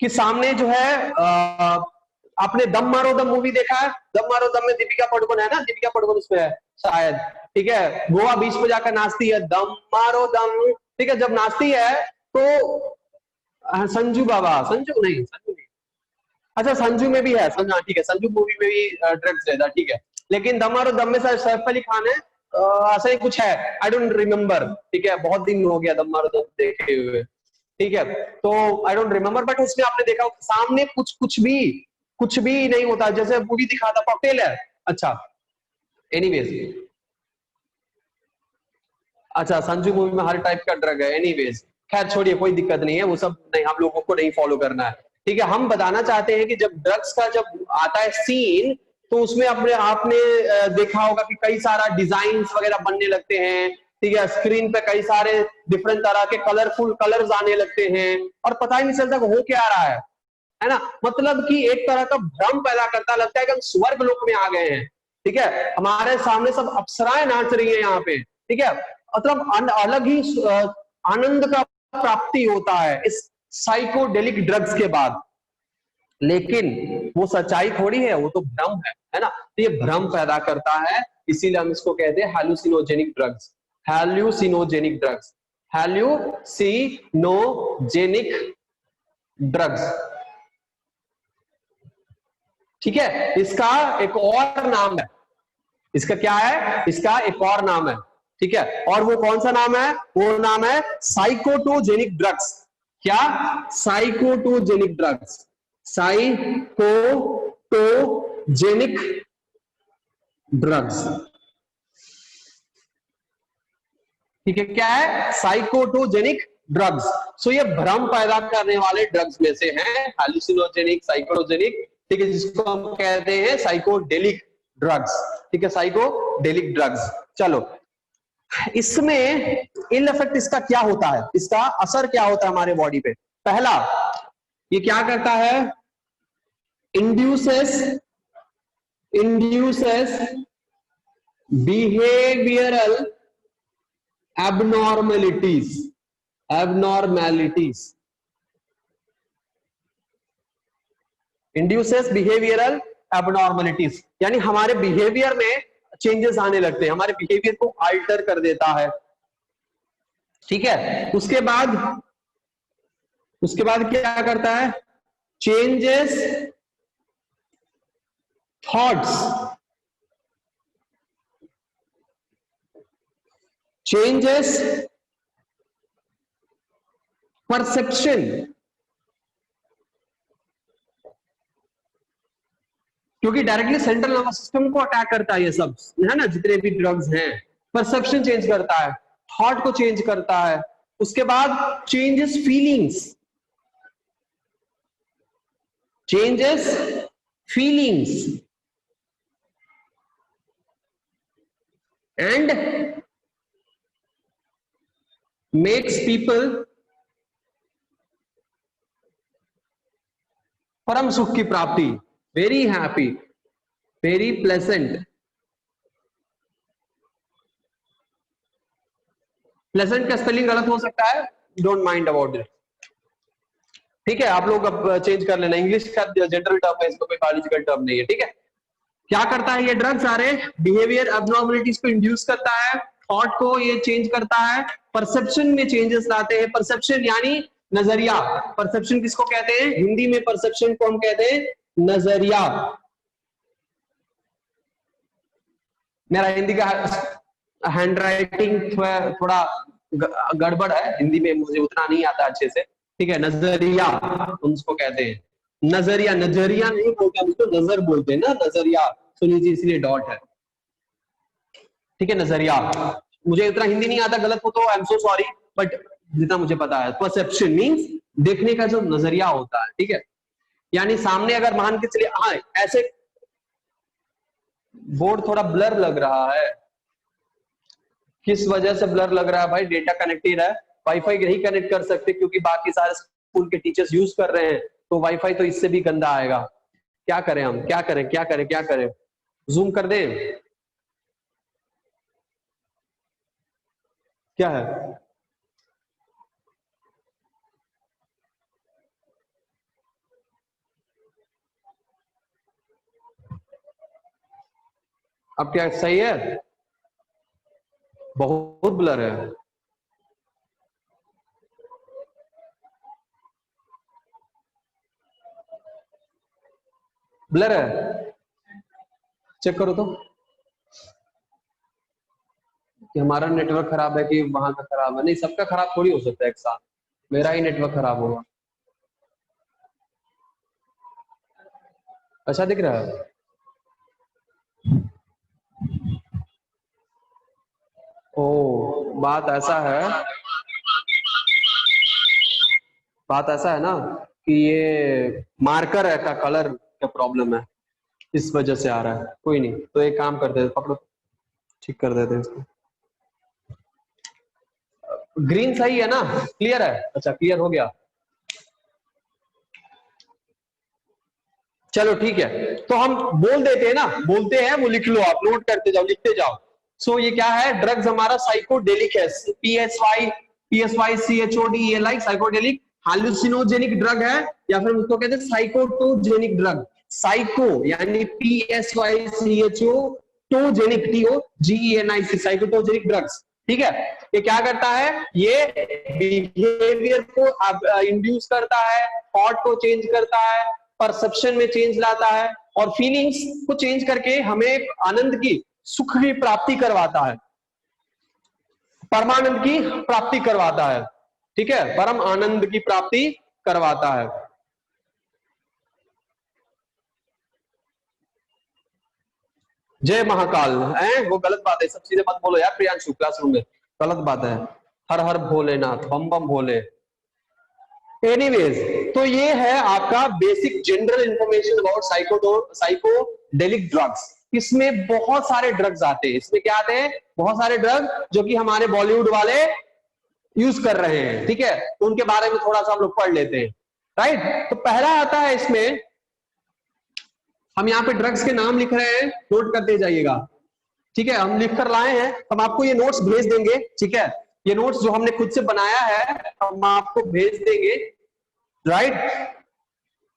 कि सामने जो है आपने दम मारो दम मूवी देखा है, दम मारो दम में दीपिका पादुकोण है ना, दीपिका पादुकोण उसमें है शायद। ठीक है, गोवा बीच पे जाकर नाचती है, दम मारो दम। ठीक है, जब नाचती है तो संजू नहीं, अच्छा संजू में भी है, संजू, ठीक है, संजू मूवी में भी ड्रग्स रहता, ठीक है। लेकिन दम मारो दम में सैफ अली खान है, ऐसा ही कुछ है, आई डोंट रिमेम्बर। ठीक है, बहुत दिन हो गया दम मारो दम देखे हुए। ठीक है, तो आई डोंट रिमेम्बर, बट उसमें आपने देखा सामने कुछ भी नहीं होता, जैसे मूवी दिखा था कॉकटेल है। अच्छा, एनीवेज, अच्छा संजू मूवी में हर टाइप का ड्रग है, एनीवेज खैर छोड़िए, कोई दिक्कत नहीं है, वो सब नहीं, हम लोगों को नहीं फॉलो करना है। ठीक है, हम बताना चाहते हैं कि जब ड्रग्स का जब आता है सीन, तो उसमें अपने आपने देखा होगा कि कई सारा डिजाइन वगैरह बनने लगते हैं। ठीक है, स्क्रीन पे कई सारे डिफरेंट तरह के कलरफुल कलर्स आने लगते हैं और पता ही नहीं चलता कि हो क्या रहा है ना। मतलब कि एक तरह का भ्रम पैदा करता, लगता है कि हम स्वर्ग लोक में आ गए हैं। ठीक है, हमारे सामने सब अप्सराएं नाच रही है यहाँ पे। ठीक है, मतलब अलग ही आनंद का प्राप्ति होता है इस साइकोडेलिक ड्रग्स के बाद। लेकिन वो सच्चाई थोड़ी है, वो तो भ्रम है ना। तो ये भ्रम पैदा करता है, इसीलिए हम इसको कहते हैं hallucinogenic drugs. Hallucinogenic drugs, hallucinogenic drugs. ठीक है, इसका एक और नाम है, इसका क्या है, इसका एक और नाम है। ठीक है, और वो कौन सा नाम है, वो नाम है साइकोटोजेनिक ड्रग्स। क्या, साइकोटोजेनिक ड्रग्स, साइकोटोजेनिक ड्रग्स। ठीक है, क्या है, साइकोटोजेनिक ड्रग्स। सो ये भ्रम पैदा करने वाले ड्रग्स में से हैं, हैलुसिनोजेनिक, साइकोटोजेनिक। ठीक है, जिसको हम कहते हैं साइकोडेलिक ड्रग्स। ठीक है, साइकोडेलिक ड्रग्स। चलो, इसमें इल इफेक्ट इसका क्या होता है, इसका असर क्या होता है हमारे बॉडी पे। पहला, ये क्या करता है, induces behavioural abnormalities induces behavioural abnormalities, यानी हमारे बिहेवियर में चेंजेस आने लगते हैं, हमारे बिहेवियर को अल्टर कर देता है। ठीक है, उसके बाद क्या करता है, चेंजेस थॉट्स, चेंजेस परसेप्शन। क्योंकि डायरेक्टली सेंट्रल नर्वस सिस्टम को अटैक करता है ये सब, है ना, जितने भी ड्रग्स हैं। परसेप्शन चेंज करता है, थॉट को चेंज करता है। उसके बाद changes feelings, changes feelings and makes people परम सुख की प्राप्ति, very happy, very pleasant. Pleasant का स्पेलिंग गलत हो सकता है, डोंट माइंड अबाउट इट। ठीक है, आप लोग अब चेंज कर लेना, इंग्लिश का जनरल टर्म है, इसको कोई बायोलॉजिकल टर्म नहीं है। ठीक है, क्या करता है ये ड्रग, सारे बिहेवियर एब्नॉर्मलिटीज को इंड्यूस करता है, थॉट को ये चेंज करता है, परसेप्शन में चेंजेस लाते हैं। परसेप्शन यानी नजरिया, परसेप्शन किसको कहते हैं, हिंदी में परसेप्शन को हम कहते हैं नजरिया। मेरा हिंदी का हैंड राइटिंग थोड़ा गड़बड़ है, हिंदी में मुझे उतना नहीं आता अच्छे से। ठीक है, नजरिया उसको कहते हैं, नजरिया, नजरिया नहीं बोलते हम इसको, नजर बोलते हैं ना, नजरिया सुन लीजिए, इसलिए डॉट है। ठीक है, नजरिया, मुझे इतना हिंदी नहीं आता, गलत हो तो I am so sorry, but जितना मुझे पता है, परसेप्शन मींस देखने का जो नजरिया होता है। ठीक है, यानी सामने अगर मान के चलिए, हाँ ऐसे, बोर्ड थोड़ा ब्लर लग रहा है, किस वजह से ब्लर लग रहा है भाई, डेटा कनेक्टेड है, वाईफाई नहीं कनेक्ट कर सकते क्योंकि बाकी सारे स्कूल के टीचर्स यूज कर रहे हैं, तो वाईफाई तो इससे भी गंदा आएगा। क्या करें हम, क्या करें, क्या करें, क्या करें, जूम कर दें, क्या है, अब क्या सही है, बहुत ब्लर है, ब्लर है, चेक करो तो कि हमारा नेटवर्क खराब है कि वहां का खराब है। नहीं, सबका खराब थोड़ी हो सकता है एक साथ, मेरा ही नेटवर्क खराब होगा। अच्छा दिख रहा है, ओ बात ऐसा है, बात ऐसा है ना कि ये मार्कर है का कलर का प्रॉब्लम है, इस वजह से आ रहा है। कोई नहीं, तो एक काम करते हैं, पकड़ो, ठीक कर देते हैं इसको। ग्रीन सही है ना, क्लियर है? अच्छा क्लियर हो गया, चलो ठीक है। तो हम बोल देते हैं ना, बोलते हैं, वो लिख लो, आप नोट करते जाओ, लिखते जाओ। सो ये क्या है? ड्रग्स हमारा साइकोडेलिक है, PSYCHODELIC, साइकोडेलिक हालुसिनोजेनिक ड्रग है, या फिर उसको कहते हैं साइकोटोजेनिक ड्रग। साइको यानी PSYCHO, टोजेनिक TOGENIC, साइकोटोजेनिक ड्रग्स। ठीक है, ये क्या करता है? ये बिहेवियर को इंड्यूस करता है, थॉट को चेंज करता है, परसेप्शन में चेंज लाता है, और फीलिंग्स को चेंज करके हमें आनंद की, सुख की प्राप्ति करवाता है, परमानंद की प्राप्ति करवाता है। ठीक है, परम आनंद की प्राप्ति करवाता है। जय महाकाल है, वो गलत बात है, सब चीजें मत बोलो यार प्रियांशु, क्लासरूम में गलत बात है। हर हर भोलेनाथ, बम बम भोले। एनीवेज, तो ये है आपका basic general information about psychedelic drugs. इसमें बहुत सारे ड्रग्स आते हैं। इसमें क्या आते हैं? बहुत सारे ड्रग जो कि हमारे बॉलीवुड वाले यूज कर रहे हैं। ठीक है, तो उनके बारे में थोड़ा सा हम लोग पढ़ लेते हैं। राइट, तो पहला आता है इसमें, हम यहाँ पे ड्रग्स के नाम लिख रहे हैं, नोट करते जाइएगा। ठीक है, हम लिख कर लाए हैं, हम आपको ये नोट्स भेज देंगे। ठीक है, ये नोट्स जो हमने खुद से बनाया है हम आपको भेज देंगे। राइट,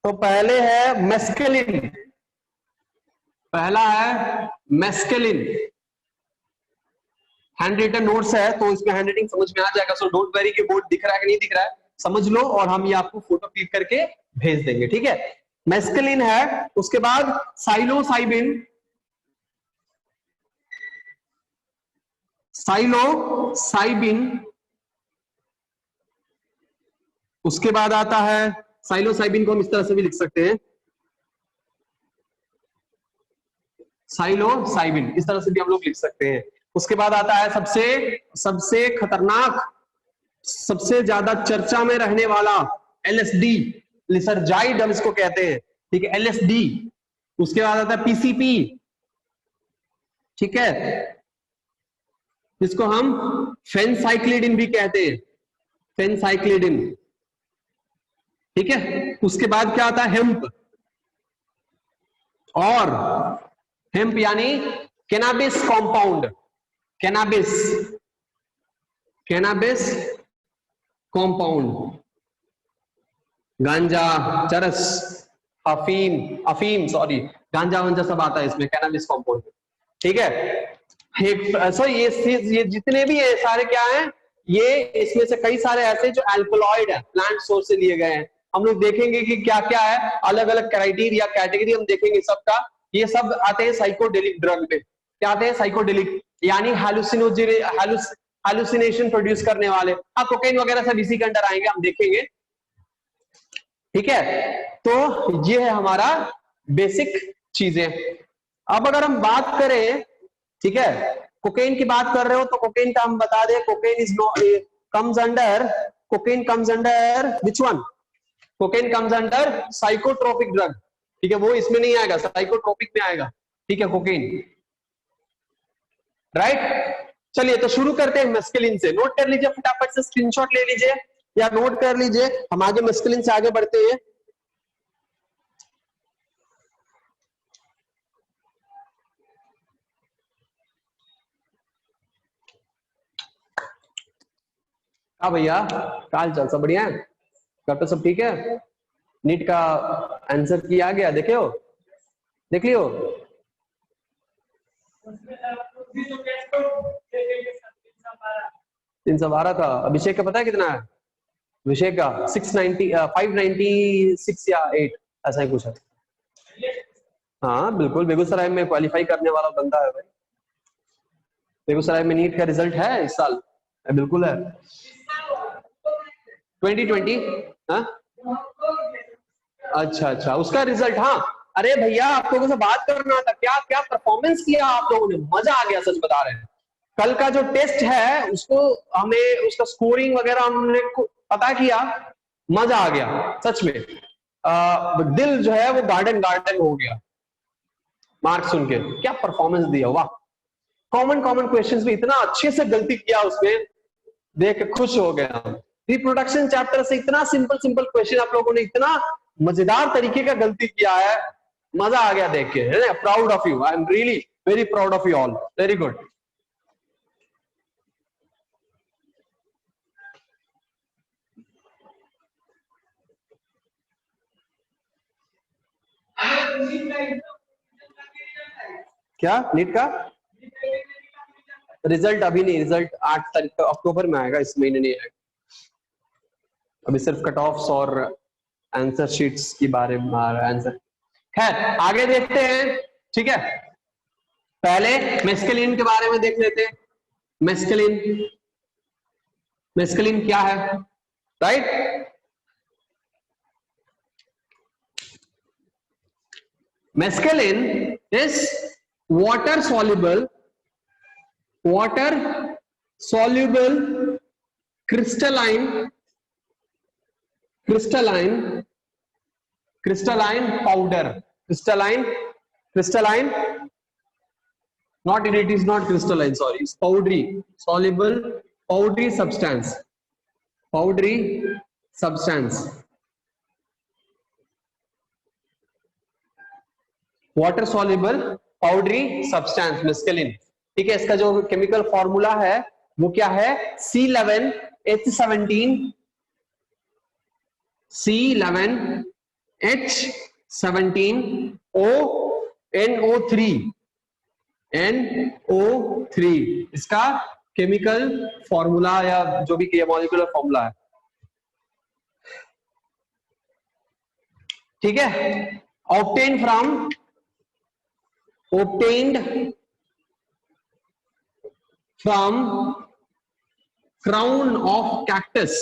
तो पहले है मेस्केलिन, पहला है मेस्केलिन। हैंड रिटन नोट्स है तो इसमें हैंड राइटिंग समझ में आ जाएगा। सो डोंट वेरी कि बोर्ड दिख रहा है कि नहीं दिख रहा है, समझ लो, और हम ये आपको फोटो क्लिक करके भेज देंगे। ठीक है, मेस्केलिन है। उसके बाद साइलोसाइबिन, साइलोसाइबिन। उसके बाद आता है साइलोसाइबिन को हम इस तरह से भी लिख सकते हैं, साइलोसाइबिन, इस तरह से भी हम लोग लिख सकते हैं। उसके बाद आता है सबसे खतरनाक, सबसे ज्यादा चर्चा में रहने वाला LSD, लिसरजाइड हम इसको कहते हैं। ठीक है, LSD। उसके बाद आता है PCP। ठीक है, जिसको हम फेनसाइक्लिडिन भी कहते हैं, फेनसाइक्लिडिन। ठीक है, उसके बाद क्या आता है? हेम्प, और हेम्प यानी cannabis compound, cannabis, cannabis compound, गांजा, चरस, अफीम सॉरी, गांजा वंजा सब आता है इसमें कैनाबिस कॉम्पाउंड। ठीक है, सो ये जितने भी है सारे क्या हैं? ये इसमें से कई सारे ऐसे जो अल्कोलॉइड है, प्लांट सोर्स से लिए गए हैं। हम लोग देखेंगे कि क्या क्या है, अलग अलग क्राइटेरिया, कैटेगरी हम देखेंगे सबका। ये सब आते हैं साइकोडेलिक ड्रग में। क्या आते हैं? साइकोडेलिक यानी हालुसिनेशन प्रोड्यूस करने वाले। हाँ, कोकेन वगैरह सब इसी के अंदर आएंगे, हम देखेंगे। ठीक है, तो ये है हमारा बेसिक चीजें। अब अगर हम बात करें, ठीक है, कोकेन की बात कर रहे हो तो कोकेन का हम बता दें, cocaine is comes under which one? Cocaine comes under psychotropic drug. ठीक है, वो इसमें नहीं आएगा, साइकोट्रोपिक में आएगा। ठीक है, कोकेन। राइट, चलिए तो शुरू करते हैं मेस्केलिन से। नोट कर लीजिए फटाफट से, स्क्रीनशॉट ले लीजिए या नोट कर लीजिए, हम आगे मेस्केलिन से आगे बढ़ते हैं। हाँ भैया, काल चल सब बढ़िया है, घर पे सब ठीक है? नीट का आंसर की आ गया, देखे हो, देख लियो? 312 था। अभिषेक का पता है कितना है? अभिषेक का 690, 596 या 8 ऐसा ही कुछ है। हाँ बिल्कुल, बेगूसराय में क्वालिफाई करने वाला बंदा है भाई। बेगूसराय में नीट का रिजल्ट है इस साल? बिल्कुल है। 2020? हाँ, अच्छा अच्छा, उसका रिजल्ट। हाँ, अरे भैया आप लोगों से बात करना था, क्या क्या परफॉर्मेंस किया आप लोगों ने, मजा आ गया, सच बता रहे हैं। कल का जो टेस्ट है उसको हमें उसका स्कोरिंग वगैरह हमने पता किया, मजा आ गया सच में। दिल जो है वो गार्डन गार्डन हो गया मार्क्स सुन के, क्या परफॉर्मेंस दिया, वाह। कॉमन कॉमन क्वेश्चंस भी इतना अच्छे से गलती किया उसमें, देख के खुश हो गया। रिप्रोडक्शन चैप्टर से इतना सिंपल सिंपल क्वेश्चन आप लोगों ने इतना मजेदार तरीके का गलती किया है, मजा आ गया देख के, है ना। Proud of you, I am really very proud of you all, very good. क्या नीट का रिजल्ट अभी नहीं, रिजल्ट 8 तारीख अक्टूबर में आएगा, इस महीने नहीं आएगा। अभी सिर्फ कट ऑफ्स और आंसर शीट्स के बारे में आंसर। खैर आगे देखते हैं, ठीक है। पहले मेस्केलिन के बारे में देख लेते हैं। मेस्केलिन, मेस्केलिन क्या है, right. Mescaline is water soluble crystalline powder, crystalline not, it is not crystalline, sorry, it's powdery, soluble powdery substance, water soluble powdery substance mescaline, ठीक है। इसका जो केमिकल फॉर्मूला है वो क्या है, C11H17O NO3 इसका केमिकल फॉर्मूला या जो भी मॉलिक्यूलर फॉर्मूला है, ठीक है। obtained from crown of cactus,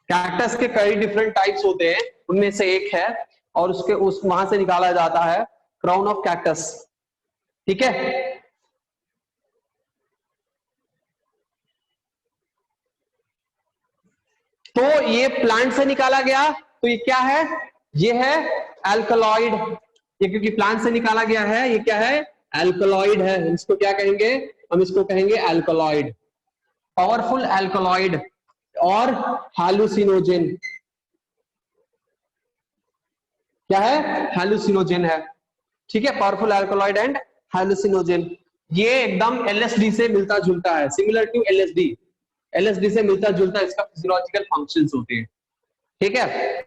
cactus के कई डिफरेंट टाइप्स होते हैं, उनमें से एक है, और उसके वहां से निकाला जाता है क्राउन ऑफ कैक्टस, ठीक है। तो ये प्लांट से निकाला गया, तो ये क्या है, ये है एल्कलॉइड, ये क्योंकि प्लांट से निकाला गया है, ये क्या है, एल्कलॉइड है। इसको क्या कहेंगे, हम इसको कहेंगे एल्कलॉइड, पावरफुल एल्कलॉइड और हैलुसिनोजेन, क्या है, हैलुसिनोजेन है, ठीक है। पावरफुल एल्कलॉइड एंड हैलुसिनोजेन, ये एकदम एलएसडी से मिलता जुलता है, सिमिलर टू एलएसडी, एलएसडी से मिलता जुलता इसका फिजियोलॉजिकल फंक्शंस होते हैं, ठीक है।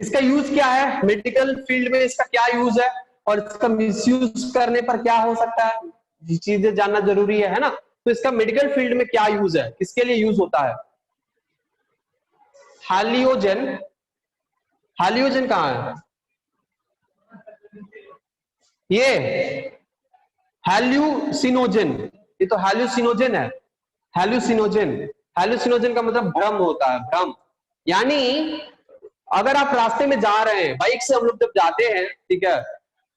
इसका यूज क्या है, मेडिकल फील्ड में इसका क्या यूज है, और इसका मिसयूज करने पर क्या हो सकता है, ये चीजें जानना जरूरी है ना। तो इसका मेडिकल फील्ड में क्या यूज है, किसके लिए यूज होता है, हैलियोजन, हैलियोजन कहां है, ये हैल्यूसिनोजन, ये तो हैल्यूसिनोजन है, हैल्यूसिनोजन का मतलब भ्रम होता है, भ्रम। यानी अगर आप रास्ते में जा रहे हैं, बाइक से हम लोग जब जाते हैं, ठीक है,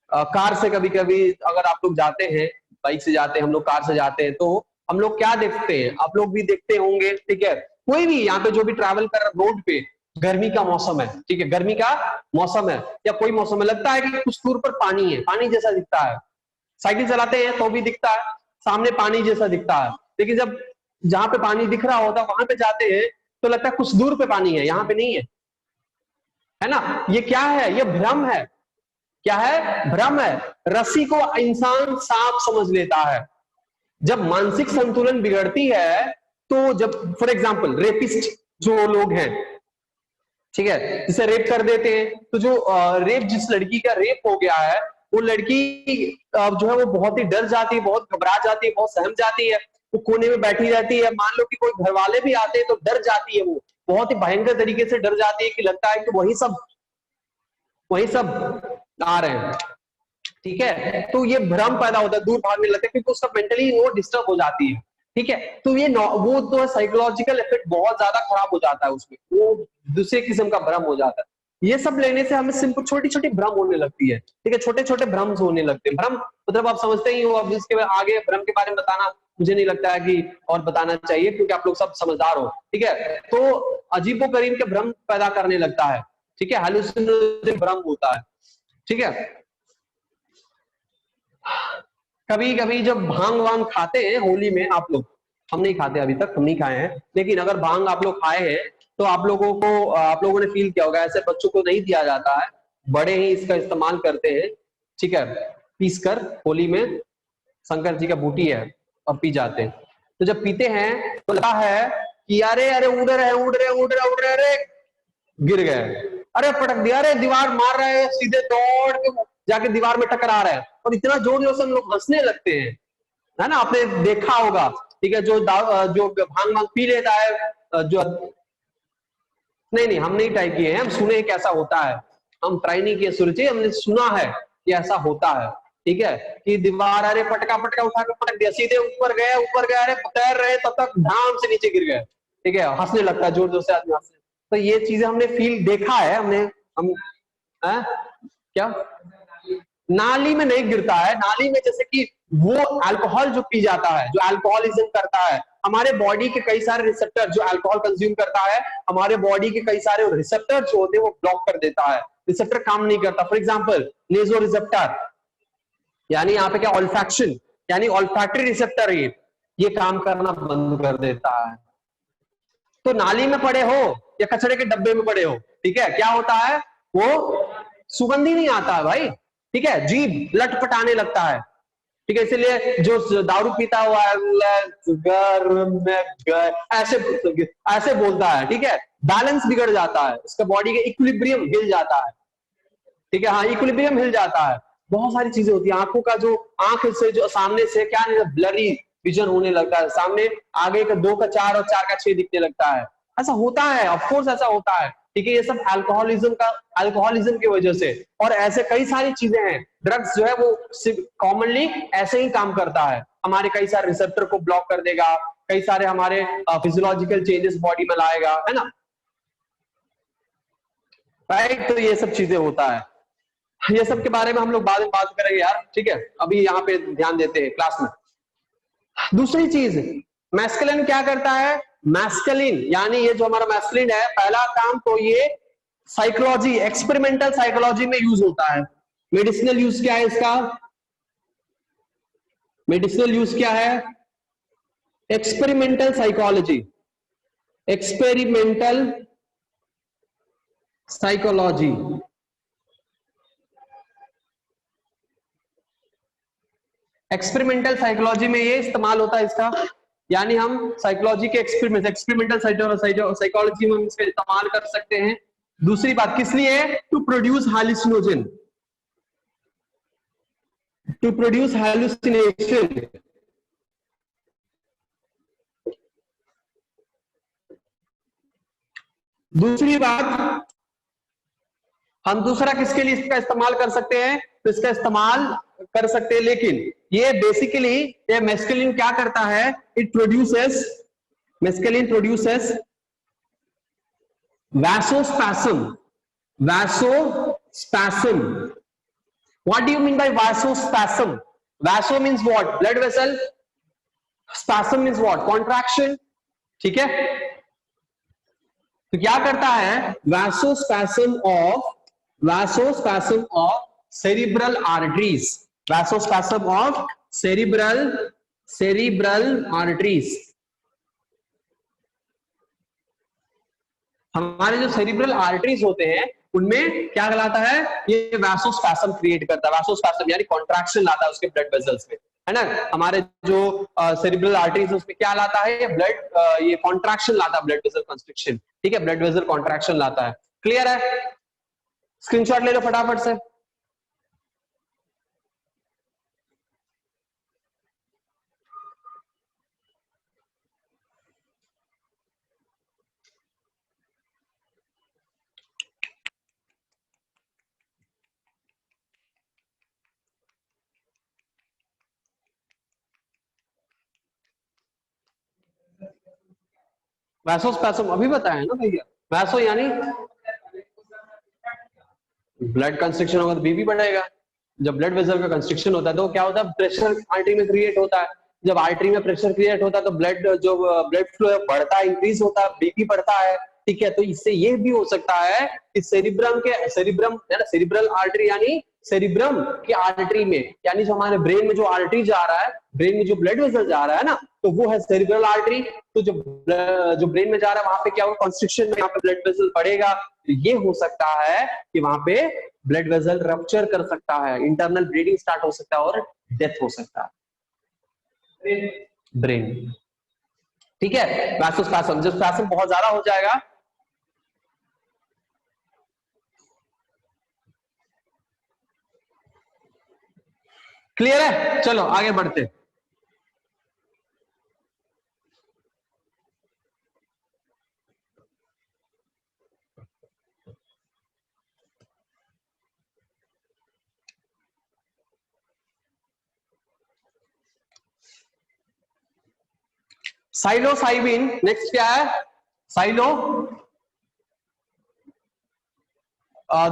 कार से कभी कभी अगर आप लोग जाते हैं, बाइक से जाते हैं हम लोग, कार से जाते हैं, तो हम लोग क्या देखते हैं, आप लोग भी देखते होंगे, ठीक है। कोई भी यहाँ पे जो भी ट्रैवल कर रहा रोड पे, गर्मी का मौसम है, ठीक है, गर्मी का मौसम है या कोई मौसम है, लगता है कि कुछ दूर पर पानी है, पानी जैसा दिखता है, साइकिल चलाते हैं तो भी दिखता है, सामने पानी जैसा दिखता है, लेकिन जब जहां पे पानी दिख रहा होता है वहां पे जाते हैं तो लगता है कुछ दूर पे पानी है, यहाँ पे नहीं है ना। ये क्या है, ये भ्रम है, क्या है, भ्रम है। रस्सी को इंसान सांप समझ लेता है। जब मानसिक संतुलन बिगड़ती है, तो जब फॉर एग्जाम्पल रेपिस्ट जो लोग हैं, ठीक है, जिसे रेप कर देते हैं, तो जो रेप, जिस लड़की का रेप हो गया है, वो लड़की जो है वो बहुत ही डर जाती है, बहुत घबरा जाती है, बहुत सहम जाती है, वो कोने में बैठी रहती है। मान लो कि कोई घर वाले भी आते हैं तो डर जाती है, वो बहुत ही भयंकर तरीके से डर जाती है कि लगता है कि वही सब आ रहे हैं, ठीक है। तो ये भ्रम पैदा होता है, दूर भागने लगता है, क्योंकि उसका मेंटली वो डिस्टर्ब हो जाती है, ठीक है। तो ये वो तो साइकोलॉजिकल इफेक्ट बहुत ज्यादा खराब हो जाता है उसमें, वो दूसरे किस्म का भ्रम हो जाता है। ये सब लेने से हमें सिंपल छोटी छोटी भ्रम होने लगती है, ठीक है, छोटे छोटे भ्रम होने लगते हैं। भ्रम मतलब आप समझते ही हो, अब इसके आगे भ्रम के बारे में बताना मुझे नहीं लगता है कि और बताना चाहिए, क्योंकि आप लोग सब समझदार हो, ठीक है। तो अजीबोगरीब के भ्रम पैदा करने लगता है, ठीक है, हालुसिनोजेन भ्रम होता है, ठीक है। कभी कभी जब भांग वांग खाते हैं होली में आप लोग, हम नहीं खाते अभी तक, हम नहीं खाए हैं, लेकिन अगर भांग आप लोग खाए हैं तो आप लोगों को आप लोगों ने फील किया होगा, ऐसे बच्चों को नहीं दिया जाता है, बड़े ही इसका इस्तेमाल करते हैं, ठीक है, पीस कर होली में, शंकर जी का बूटी है और पी जाते हैं। तो जब पीते हैं तो लगता है कि अरे अरे उड़ रहे उड़ रहे उड़ रहे उड़ रहे, अरे गिर गए, अरे पटक दिया, अरे दीवार मार रहे हैं, सीधे दौड़ के जाके दीवार में टकरा रहे हैं, और इतना जोर जोर से हम लोग हंसने लगते हैं, है ना, आपने देखा होगा, ठीक है। जो भांग भांग पी लेता है, जो नहीं नहीं हम नहीं ट्राई किए हैं, हम सुने कैसा होता है, हम ट्राई नहीं किए सुरुचि, हमने सुना है कि ऐसा होता है, ठीक है, कि दीवार अरे पटका पटका उठा के पटक दिया, सीधे ऊपर गए, अरे तैर रहे तब तक धाम से नीचे गिर गए, ठीक है, हंसने लगता है जोर जोर से आदमी हंसने। तो ये चीजें हमने फील देखा है, हमने हम है? क्या नाली में नहीं गिरता है, नाली में जैसे कि वो अल्कोहल जो पी जाता है, जो अल्कोहलिज्म करता है, हमारे बॉडी के कई सारे रिसेप्टर जो अल्कोहल कंज्यूम करता है, हमारे बॉडी के कई सारे रिसेप्टर जो होते हैं वो ब्लॉक कर देता है, रिसेप्टर काम नहीं करता। फॉर एग्जाम्पल नेजो रिसेप्टर, यानी यहाँ पे क्या ऑल्फैक्शन, यानी ऑल्फैक्टरी रिसेप्टर, ये काम करना बंद कर देता है। तो नाली में पड़े हो या कचरे के डब्बे में पड़े हो, ठीक है, क्या होता है, वो सुगंध ही नहीं आता है भाई, ठीक है, जीभ लटपटाने लगता है, ठीक है, इसलिए जो दारू पीता हुआ है ऐसे ऐसे बोलता है, ठीक है, बैलेंस बिगड़ जाता है, उसका बॉडी का इक्विलिब्रियम हिल जाता है, ठीक है, हाँ इक्विलिब्रियम हिल जाता है। बहुत सारी चीजें होती है, आंखों का जो आंख से जो सामने से क्या ब्लरी विजन होने लगता है, सामने आगे का 2 का 4 और 4 का 6 दिखने लगता है, ऐसा होता है, ऑफकोर्स ऐसा होता है, ठीक है, ये सब अल्कोहलिज्म की वजह से। और ऐसे कई सारी चीजें हैं, ड्रग्स जो है वो कॉमनली ऐसे ही काम करता है, हमारे कई सारे रिसेप्टर को ब्लॉक कर देगा, कई सारे हमारे फिजियोलॉजिकल चेंजेस बॉडी में लाएगा, है ना, राइट। तो ये सब चीजें होता है, ये सब के बारे में हम लोग बाद में बात करेंगे यार, ठीक है, अभी यहाँ पे ध्यान देते हैं क्लास में। दूसरी चीज, मैस्कुलिन क्या करता है, मैस्कुलिन यानी ये जो हमारा मैस्कुलिन है, पहला काम तो ये साइकोलॉजी, एक्सपेरिमेंटल साइकोलॉजी में यूज होता है। मेडिसिनल यूज क्या है इसका, मेडिसिनल यूज क्या है, experimental psychology, experimental psychology, experimental psychology में ये इस्तेमाल होता है इसका, यानी हम साइकोलॉजी के एक्सपेरिमेंटल साइकोलॉजी में हम इसका इस्तेमाल कर सकते हैं। दूसरी बात किस लिए, to produce hallucinogen, to produce hallucination. दूसरी बात, हम दूसरा किसके लिए इसका इस्तेमाल कर सकते हैं, तो इसका इस्तेमाल कर सकते हैं, लेकिन ये बेसिकली ये मैस्कुलिन क्या करता है, it produces, masculine produces vasospasm, vasospasm, what do you mean by vasospasm, vaso means what, blood vessel, spasm means what, contraction, ठीक है। तो क्या करता है, vasospasm of cerebral arteries, vasospasm of cerebral arteries, हमारे जो सेरिब्रल आर्टरीज होते हैं उनमें क्या कहलाता है, ये वैसोस्पैसम क्रिएट करता है, वैसोस्पैसम यानी कॉन्ट्रैक्शन लाता है उसके ब्लड वेसल्स में, है ना, हमारे जो सेरिब्रल आर्टरीज उसमें क्या लाता है, ये ब्लड ये कॉन्ट्रैक्शन लाता है, ब्लड वेसल कंस्ट्रिक्शन, ठीक है, ब्लड वेसल कॉन्ट्रैक्शन लाता है। क्लियर है, स्क्रीनशॉट ले लो फटाफट से। वैसोस्पैसम अभी बताया ना भैया, वैसो यानी ब्लड कंस्ट्रिक्शन होगा तो बीपी बढ़ेगा। जब ब्लड वेसल का कंस्ट्रिक्शन होता है तो क्या होता है, प्रेशर आर्टरी में क्रिएट होता है। जब आर्टरी में प्रेशर क्रिएट होता है तो ब्लड फ्लो है बढ़ता है, इंक्रीज होता है, बीपी बढ़ता है। ठीक है, तो इससे ये भी हो सकता है कि सेरिब्रम है ना, सेरिब्रल आर्टरी यानी सेरिब्रम की आर्टरी में, यानी जो हमारे ब्रेन में जो आर्टरी जा रहा है, ब्रेन में जो ब्लड वेसल जा रहा है ना, तो वो है सेरिब्रल आर्टरी। तो जो ब्रेन में जा रहा है वहां पे क्या होगा, कंस्ट्रिक्शन में यहाँ पे ब्लड वेसल बढ़ेगा। ये हो सकता है कि वहां पे ब्लड वेसल रप्चर कर सकता है, इंटरनल ब्लीडिंग स्टार्ट हो सकता है और डेथ हो सकता है ब्रेन। ठीक है, वैसोस्पैसम, जब स्पैसम बहुत ज्यादा हो जाएगा, क्लियर है। चलो आगे बढ़ते। साइलोसाइबिन नेक्स्ट क्या है, साइलो,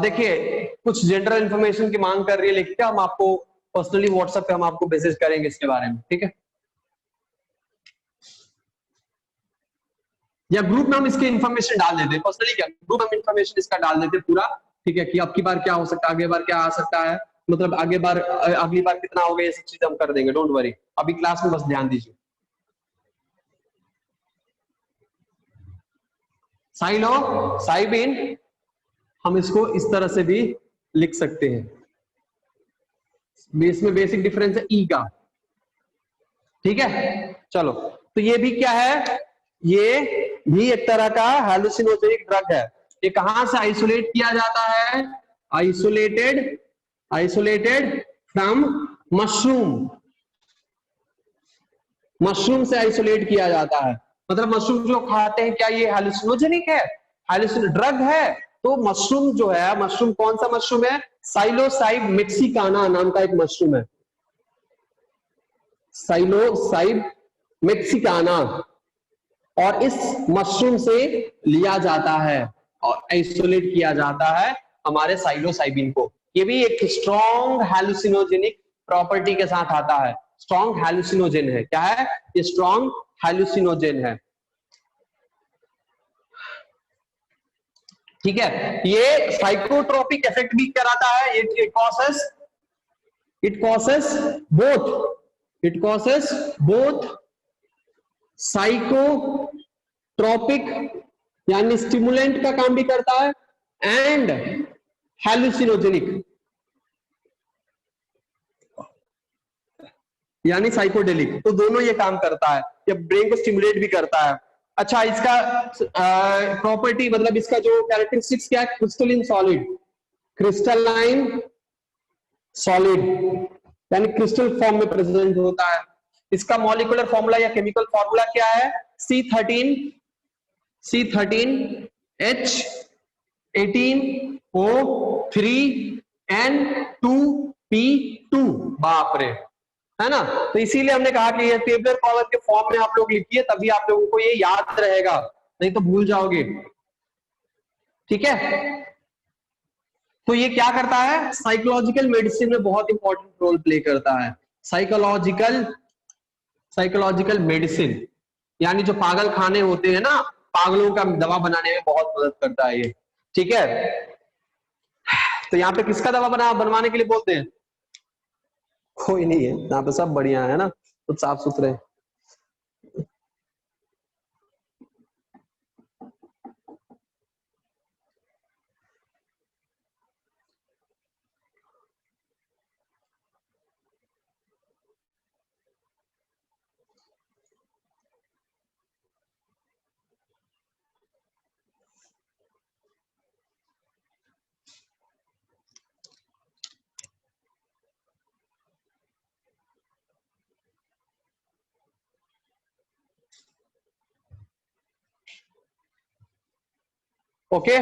देखिए कुछ जनरल इंफॉर्मेशन की मांग कर रही है, लेकिन हम आपको पर्सनली व्हाट्सएप पे हम आपको मैसेज करेंगे इसके बारे में, ठीक है, या ग्रुप में हम इसकी इंफॉर्मेशन डाल देते हैं। पर्सनली क्या ग्रुप में इंफॉर्मेशन इसका डाल देते हैं पूरा, ठीक है, कि अब की बार क्या हो सकता है, अगली बार क्या आ सकता है, मतलब अगली बार कितना होगा, ये सब चीजें हम कर देंगे, डोंट वरी। अभी क्लास में बस ध्यान दीजिए। साइलो साइबिन हम इसको इस तरह से भी लिख सकते हैं, इसमें बेसिक डिफरेंस है ई का, ठीक है। चलो, तो ये भी क्या है, ये भी एक तरह का हैलुसिनोजेनिक ड्रग है। ये कहां से आइसोलेट किया जाता है, आइसोलेटेड फ्रॉम मशरूम, मशरूम से आइसोलेट किया जाता है। मतलब मशरूम जो खाते हैं, क्या ये हैलुसिनोजेनिक है, हैलुसिन ड्रग है? तो मशरूम जो है, मशरूम कौन सा मशरूम है, साइलोसाइब मेक्सिकाना नाम का एक मशरूम है, साइलोसाइब मेक्सिकाना, और इस मशरूम से लिया जाता है और आइसोलेट किया जाता है हमारे साइलोसाइबिन को। ये भी एक स्ट्रॉन्ग हैलुसिनोजेनिक प्रॉपर्टी के साथ आता है, स्ट्रॉन्ग हैलुसिनोजेन है। क्या है ये, स्ट्रॉन्ग हैलुसिनोजेन है, ठीक है। ये साइकोट्रोपिक इफेक्ट भी कराता है, इट कॉसेस बोथ साइकोट्रोपिक यानी स्टिमुलेंट का काम भी करता है एंड हैलुसिनोजेनिक यानी साइकोडेलिक, तो दोनों ये काम करता है, ये ब्रेन को स्टिमुलेट भी करता है। अच्छा, इसका प्रॉपर्टी मतलब इसका जो कैरेक्टरिस्टिक्स क्या है, क्रिस्टलाइन सॉलिड यानी क्रिस्टल फॉर्म में प्रेजेंट होता है। इसका मॉलिक्यूलर फॉर्मूला या केमिकल फॉर्मूला क्या है, C13H18O3N2P2, बाप रे, है ना। तो इसीलिए हमने कहा कि ये टेबलर कॉलम के फॉर्म में आप लोग लिखिए, तभी आप लोगों को ये याद रहेगा, नहीं तो भूल जाओगे, ठीक है। तो ये क्या करता है, साइकोलॉजिकल मेडिसिन में बहुत इंपॉर्टेंट रोल प्ले करता है। साइकोलॉजिकल मेडिसिन यानी जो पागल खाने होते हैं ना, पागलों का दवा बनाने में बहुत मदद करता है ये, ठीक है। तो यहाँ पे किसका दवा बनवाने के लिए बोलते हैं, कोई नहीं है यहाँ पे, सब बढ़िया है ना, तो साफ सुथरे। ओके,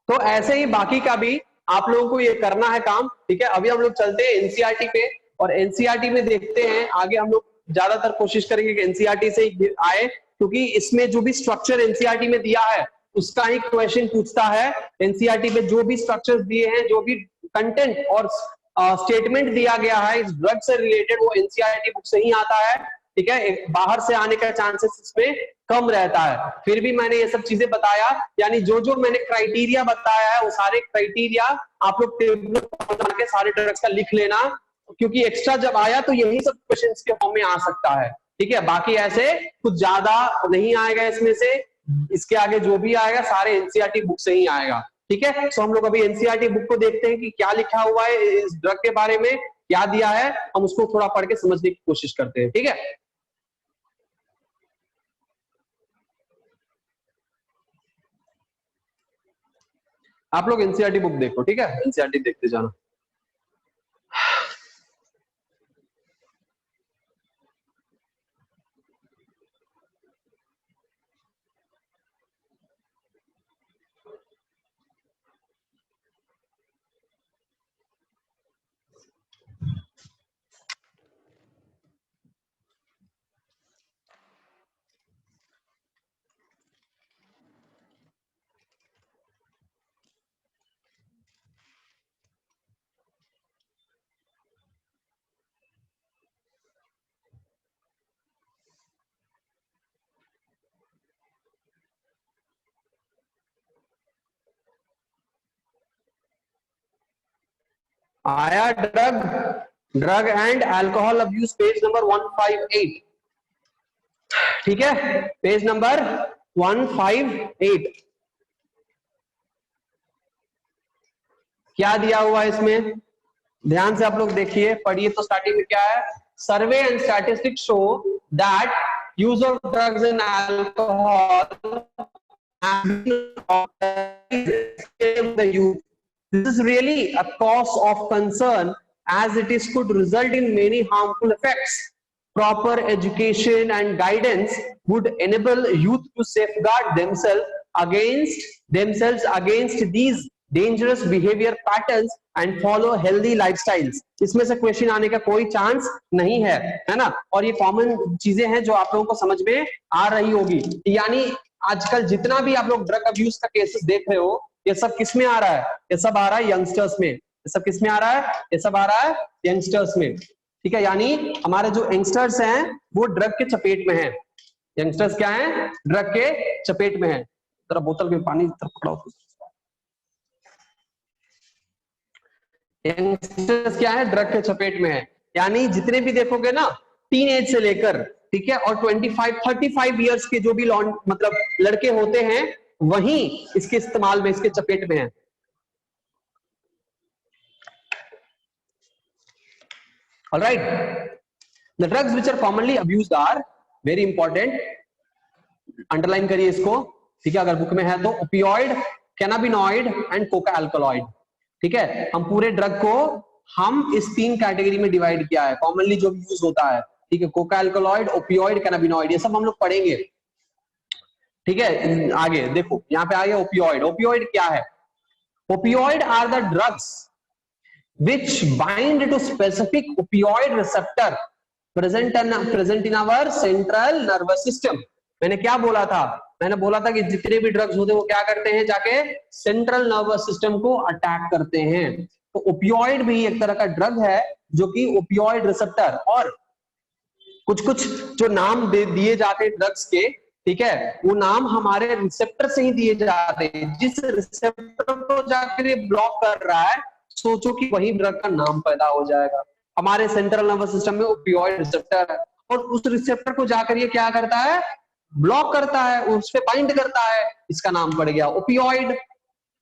तो ऐसे ही बाकी का भी आप लोगों को ये करना है काम, ठीक है। अभी हम लोग चलते हैं एनसीईआरटी पे, और एनसीईआरटी में देखते हैं आगे, हम लोग ज्यादातर कोशिश करेंगे कि एनसीईआरटी से आए, क्योंकि इसमें जो भी स्ट्रक्चर एनसीईआरटी में दिया है उसका ही क्वेश्चन पूछता है। एनसीईआरटी पे जो भी स्ट्रक्चर्स दिए हैं, जो भी कंटेंट और स्टेटमेंट दिया गया है इस ड्रग से रिलेटेड, वो एनसीईआरटी बुक से ही आता है। ठीक है, बाहर से आने का चांसेस इसमें कम रहता है। फिर भी मैंने ये सब चीजें बताया, यानी जो जो मैंने क्राइटेरिया बताया है वो सारे क्राइटेरिया आप लोग टेबल बना के सारे ड्रग्स का लिख लेना, क्योंकि एक्स्ट्रा जब आया तो यही सब क्वेश्चंस के फॉर्म में आ सकता है। ठीक है, बाकी ऐसे कुछ ज्यादा नहीं आएगा इसमें से, इसके आगे जो भी आएगा सारे एनसीईआरटी बुक से ही आएगा। ठीक है, तो हम लोग अभी एनसीईआरटी बुक को देखते हैं कि क्या लिखा हुआ है इस ड्रग के बारे में, क्या दिया है, हम उसको थोड़ा पढ़ के समझने की कोशिश करते हैं। ठीक है, आप लोग एनसीईआरटी बुक देखो। ठीक है, एनसीईआरटी देखते जाना। आया drug and alcohol abuse, page number 158। ठीक है, पेज नंबर 158। क्या दिया हुआ है इसमें, ध्यान से आप लोग देखिए, पढ़िए। तो स्टार्टिंग में क्या है, survey and statistics show that use of drugs and alcohol the youth. This is really a cause of concern as it is could result in many harmful effects. Proper education and guidance would enable youth to safeguard themselves against these dangerous behavior patterns and follow healthy lifestyles. इसमें से क्वेश्चन आने का कोई चांस नहीं है, है ना। और ये कॉमन चीजें हैं जो आप लोगों को समझ में आ रही होगी। यानी आजकल जितना भी आप लोग ड्रग अब्यूज का केसेस देख रहे हो, ये सब किस में आ रहा है, ये सब आ रहा है यंगस्टर्स में। ये सब किस में आ रहा है, ये सब आ रहा है यंगस्टर्स में। ठीक है, यानी हमारे जो यंगस्टर्स हैं वो ड्रग के चपेट में हैं। यंगस्टर्स क्या हैं, ड्रग के चपेट में हैं। जरा बोतल में पानी पकड़ाओ। यंगस्टर्स क्या है, ड्रग के चपेट में है। यानी जितने भी देखोगे ना, टीन एज से लेकर, ठीक है, और 25-35 इयर्स के जो भी मतलब लड़के होते हैं, वही इसके इस्तेमाल में, इसके चपेट में है। Alright, the drugs which are commonly abused are, very important, underline करिए इसको। ठीक है, अगर बुक में है तो opioid, cannabinoid and coca alkaloid. ठीक है, हम पूरे ड्रग को हम इस 3 कैटेगरी में डिवाइड किया है, कॉमनली जो यूज होता है। ठीक है, कोका अल्कलॉइड, ओपियोइड, कैनाबिनॉइड, ये सब हम लोग पढ़ेंगे। ठीक है, आगे देखो, यहाँ पे आ गया ओपियोइड। ओपियोइड क्या है, opioid are the drugs which bind to specific opioid receptor present in our central nervous system. मैंने क्या बोला था, मैंने बोला था कि जितने भी ड्रग्स होते हैं वो क्या करते हैं, जाके सेंट्रल नर्वस सिस्टम को अटैक करते हैं। तो ओपियोइड भी एक तरह का ड्रग है जो कि ओपियोइड रिसेप्टर, और कुछ कुछ जो नाम दिए जाते हैं ड्रग्स के, ठीक है, वो नाम हमारे रिसेप्टर से ही दिए जाते हैं। जिस रिसेप्टर को जाकर ये ब्लॉक कर रहा है, सोचो कि वही ड्रग का नाम पैदा हो जाएगा। हमारे सेंट्रल नर्वस सिस्टम में ओपियोइड रिसेप्टर है, और उस रिसेप्टर को जाकर ये क्या करता है, ब्लॉक करता है, उस पे बाइंड करता है, इसका नाम पड़ गया ओपियोइड,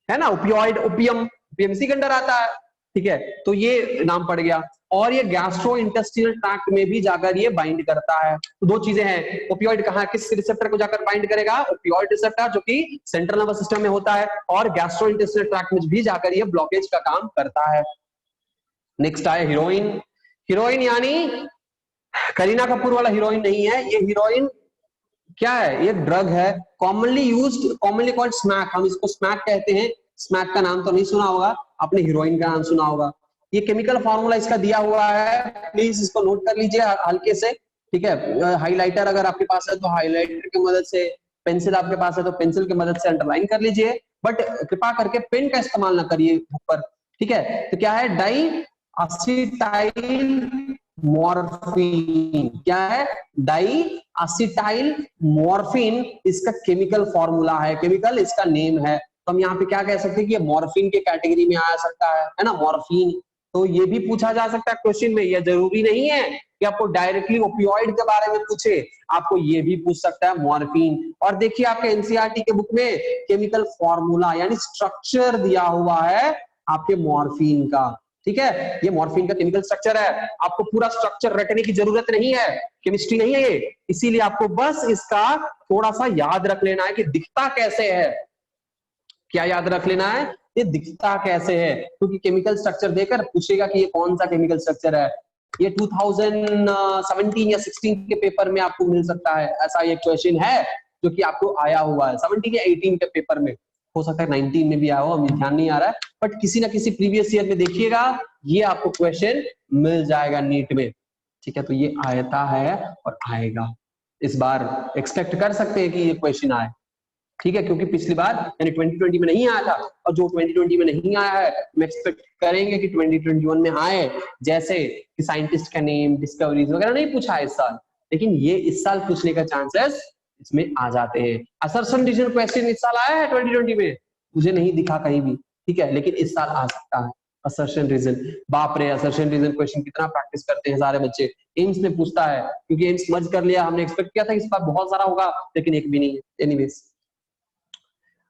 है ना। ओपियोइड, ओपियम, ओपियम के अंदर आता है। ठीक है, तो ये नाम पड़ गया। और ये गैस्ट्रो इंटेस्टिनल ट्रैक्ट में भी जाकर ये बाइंड करता है। तो 2 चीजें हैं, ओपियोइड कहाँ, किस रिसेप्टर को जाकर बाइंड करेगा, ओपियोइड रिसेप्टर जो कि सेंट्रल नर्वस सिस्टम में होता है, और गैस्ट्रो इंटेस्टिनल ट्रैक्ट में भी जाकर ये ब्लॉकेज का काम करता है। नेक्स्ट आए हीरोइन। हीरोइन यानी करीना कपूर वाला हीरोइन नहीं है, ये हीरोइन क्या है, ये ड्रग है, commonly used, commonly called smack, हम इसको स्मैक कहते हैं। स्मैक का नाम तो नहीं सुना होगा आपने, हीरोइन का नाम सुना होगा। ये केमिकल फॉर्मूला इसका दिया हुआ है, प्लीज इसको नोट कर लीजिए हल्के से। ठीक है, हाइलाइटर अगर आपके पास है तो हाइलाइटर की मदद से पेंसिल आपके पास है तो पेंसिल की मदद से अंडरलाइन कर लीजिए, बट कृपा करके पेन का इस्तेमाल ना करिए बुक पर, ठीक है। तो क्या है, डाई एसिटाइल मॉर्फिन, क्या है, डाई एसिटाइल मॉर्फिन इसका केमिकल फॉर्मूला है, केमिकल इसका नेम है। तो हम यहाँ पे क्या कह सकते हैं कि ये मॉर्फिन के कैटेगरी में आ सकता है ना, मॉर्फिन। तो ये भी पूछा जा सकता है क्वेश्चन में, ये जरूरी नहीं है कि आपको डायरेक्टली ओपियोइड के बारे में पूछे, आपको ये भी पूछ सकता है मॉर्फिन। और देखिए आपके एनसीईआरटी के बुक में केमिकल फॉर्मूला यानी स्ट्रक्चर दिया हुआ है आपके मॉर्फिन का, ठीक है। ये मॉर्फिन का केमिकल स्ट्रक्चर है, आपको पूरा स्ट्रक्चर रटने की जरूरत नहीं है, केमिस्ट्री नहीं है ये, इसीलिए आपको बस इसका थोड़ा सा याद रख लेना है कि दिखता कैसे है। क्या याद रख लेना है, ये दिखता कैसे है, क्योंकि केमिकल स्ट्रक्चर देकर पूछेगा कि ये कौन सा केमिकल स्ट्रक्चर है। ये 2017 या 16 के पेपर में आपको मिल सकता है, ऐसा ये क्वेश्चन है जो कि आपको आया हुआ है 17 या 18 के पेपर में, हो सकता है 19 में भी आया हो, मुझे ध्यान नहीं आ रहा है, बट किसी ना किसी प्रीवियस ईयर में देखिएगा ये आपको क्वेश्चन मिल जाएगा नीट में, ठीक है। तो ये आता है और आएगा, इस बार एक्सपेक्ट कर सकते हैं कि ये क्वेश्चन आए, ठीक है, क्योंकि पिछली बार यानी 2020 में नहीं आया था, और जो 2020 में नहीं आया है हम एक्सपेक्ट करेंगे कि 2021 में आए, जैसे कि साइंटिस्ट का नेम, डिस्कवरीज वगैरह नहीं पूछा है इस साल, लेकिन ये इस साल पूछने का चांसेस इसमें आ जाते हैं। असर्शन रीजन क्वेश्चन इस साल आया है 2020 में, मुझे नहीं दिखा कहीं भी, ठीक है, लेकिन इस साल आ सकता है असर्शन रीजन। बाप रे, असर्शन रीजन क्वेश्चन कितना प्रैक्टिस करते हैं सारे बच्चे, एम्स में पूछता है, क्योंकि एम्स मर्ज कर लिया, हमने एक्सपेक्ट किया था इस बार बहुत सारा होगा, लेकिन एक भी नहीं है। एनीवेज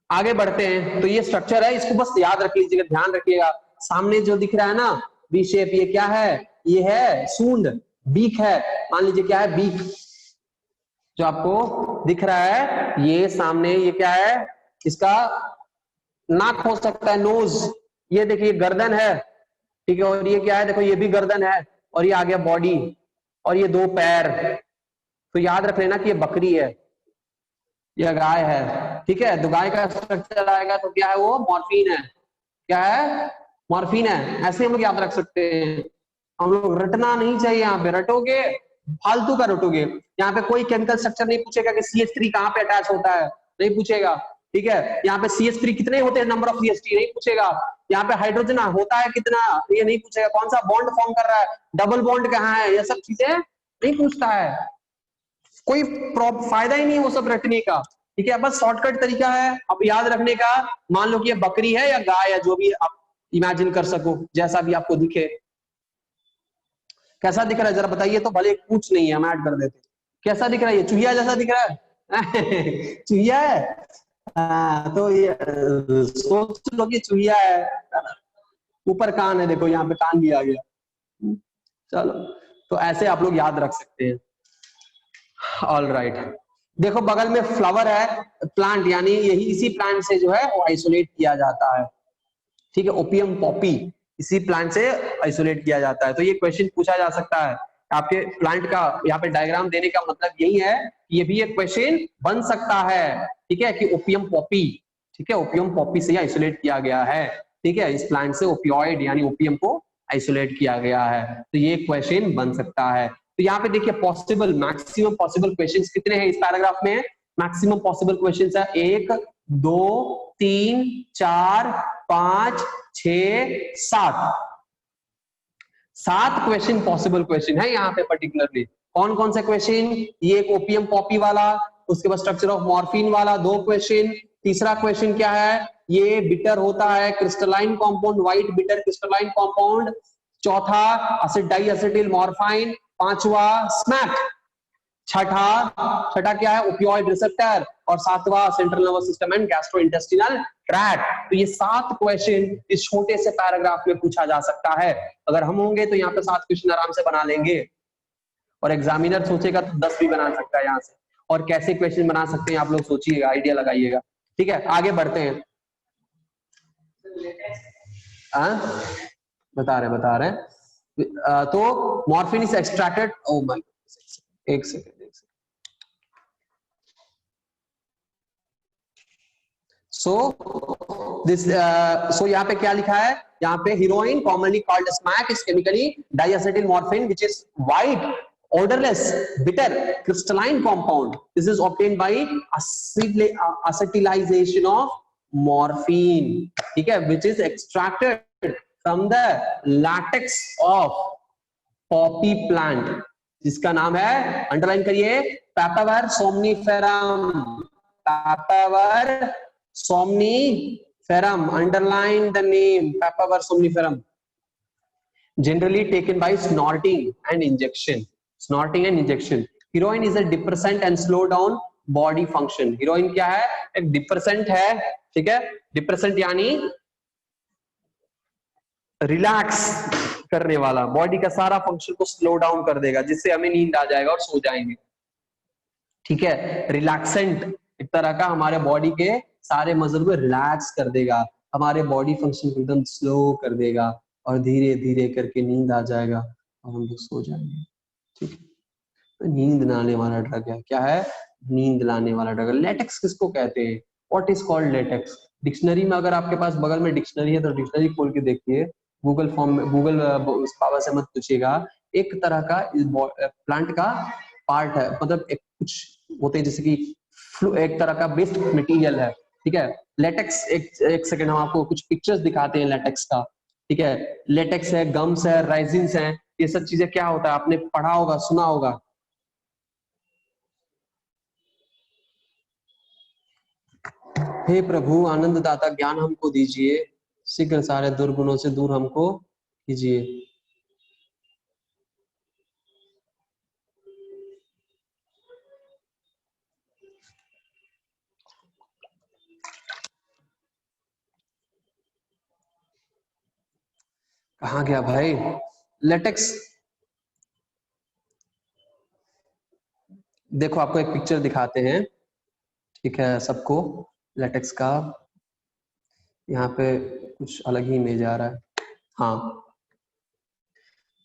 आगे बढ़ते हैं, तो ये स्ट्रक्चर है, इसको बस याद रख लीजिएगा, ध्यान रखिएगा। सामने जो दिख रहा है ना वी शेप, ये क्या है, ये है सूंड, बीक है, मान लीजिए क्या है, बीक जो आपको दिख रहा है, ये सामने ये क्या है, इसका नाक हो सकता है, नोज, ये देखिए गर्दन है, ठीक है, और ये क्या है, देखो ये भी गर्दन है, और ये आ गया बॉडी, और ये दो पैर। तो याद रख लेना कि ये बकरी है, यह गाय है, ठीक है। तो गाय का स्ट्रक्चर आएगा तो क्या है, वो मॉर्फिन है, क्या है, मॉर्फिन है, ऐसे हम लोग याद रख सकते हैं। हम लोग रटना नहीं चाहिए, यहाँ पे रटोगे फालतू का रटोगे, यहाँ पे कोई केमिकल स्ट्रक्चर नहीं पूछेगा कि CH3 कहाँ पे अटैच होता है, नहीं पूछेगा, ठीक है। यहाँ पे CH3 कितने होते हैं, नंबर ऑफ CH3 नहीं पूछेगा, यहाँ पे हाइड्रोजन होता है कितना, ये नहीं पूछेगा, कौन सा बॉन्ड फॉर्म कर रहा है, डबल बॉन्ड कहाँ है, ये सब चीजें नहीं पूछता है, कोई फायदा ही नहीं है वो सब रटने का, ठीक है। बस शॉर्टकट तरीका है अब याद रखने का, मान लो कि ये बकरी है या गाय है, जो भी आप इमेजिन कर सको, जैसा भी आपको दिखे। कैसा दिख रहा है जरा बताइए तो, भले पूछ नहीं है हम ऐड कर देते, कैसा दिख रहा है, ये चूहिया जैसा दिख रहा है चूहिया है, तो ये सोच लो कि चूहिया है, ऊपर कान है, देखो यहाँ पे कान भी आ गया, चलो, तो ऐसे आप लोग याद रख सकते हैं। ऑल राइट, देखो बगल में फ्लावर है, प्लांट, यानी यही इसी प्लांट से जो है वो आइसोलेट किया जाता है, ठीक है, ओपियम पॉपी इसी प्लांट से आइसोलेट किया जाता है। तो ये क्वेश्चन पूछा जा सकता है आपके प्लांट का, यहाँ पे डायग्राम देने का मतलब यही है, ये भी एक क्वेश्चन बन सकता है, ठीक है, कि ओपियम पॉपी, ठीक है, ओपियम पॉपी से आइसोलेट किया गया है, ठीक है, इस प्लांट से ओपियोइड यानी ओपियम को आइसोलेट किया गया है, तो ये क्वेश्चन बन सकता है। तो यहाँ पे देखिए पॉसिबल, मैक्सिमम पॉसिबल क्वेश्चंस कितने हैं इस पैराग्राफ में, मैक्सिमम पॉसिबल क्वेश्चंस है 1 2 3 4 5 6 7 क्वेश्चन पॉसिबल क्वेश्चन है यहाँ पे पर्टिकुलरली। कौन कौन से क्वेश्चन, ये एक ओपियम पॉपी वाला, उसके बाद स्ट्रक्चर ऑफ मॉर्फिन वाला 2 क्वेश्चन, तीसरा क्वेश्चन क्या है, ये बिटर होता है, crystalline compound, white bitter crystalline compound, चौथा एसिड डाई एसिटिल मॉर्फाइन, पांचवा स्मैक, छठा क्या है, ओपियोइड रिसेप्टर, और सातवां central nervous system and gastrointestinal tract. तो ये 7 क्वेश्चन इस छोटे से पैराग्राफ में पूछा जा सकता है, अगर हम होंगे तो यहाँ पे 7 क्वेश्चन आराम से बना लेंगे, और एग्जामिनर सोचेगा तो 10 भी बना सकता है यहाँ से। और कैसे क्वेश्चन बना सकते हैं आप लोग सोचिएगा, आइडिया लगाइएगा, ठीक है। आगे बढ़ते हैं, बता रहे हैं तो morphine is extracted, oh my, एक सेकंड, सो यहाँ पे क्या लिखा है, यहाँ पे heroin commonly called smack is chemically diacetyl morphine which is white odorless, bitter, crystalline compound. This is obtained by acetylization of morphine, ठीक है, which is extracted from the latex of poppy plant, जिसका नाम है, अंडरलाइन करिए, Papaver somniferum, Papaver somniferum, underline the name, Papaver somniferum. Generally taken by snorting and injection. Snorting and injection. Heroin is a depressant and slow down body function. Heroin क्या है? एक depressant है, ठीक है? Depressant यानी रिलैक्स करने वाला, बॉडी का सारा फंक्शन को स्लो डाउन कर देगा, जिससे हमें नींद आ जाएगा और सो जाएंगे, ठीक है. रिलैक्सेंट एक तरह का हमारे बॉडी के सारे मसल को रिलैक्स कर देगा, हमारे बॉडी फंक्शन को एकदम स्लो कर देगा और धीरे धीरे करके नींद आ जाएगा और हम लोग सो जाएंगे, ठीक है. तो नींद लाने वाला ड्रग है, क्या है? नींद लाने वाला ड्रग. लेटेक्स किसको कहते हैं? What is called latex? Dictionary में अगर आपके पास बगल में डिक्शनरी है तो डिक्शनरी खोल के देखिए, गूगल फॉर्म में, गूगल पावर से मत पूछिएगा. एक तरह का प्लांट का पार्ट है, मतलब एक कुछ होते हैं जैसे कि एक तरह का बेस्ड मटेरियल है, ठीक है. लेटेक्स, एक सेकंड हम आपको कुछ पिक्चर्स दिखाते हैं लेटेक्स का, ठीक है. लेटेक्स है, गम्स है, रेजिन्स है, ये सब चीजें क्या होता है आपने पढ़ा होगा, सुना होगा. हे प्रभु आनंद दाता, ज्ञान हमको दीजिए, शीघ्र सारे दुर्गुणों से दूर हमको कीजिए. कहाँ गया भाई लेटेक्स? देखो आपको एक पिक्चर दिखाते हैं, ठीक है, सबको लेटेक्स का. यहाँ पे कुछ अलग ही इमेज आ रहा है. हाँ,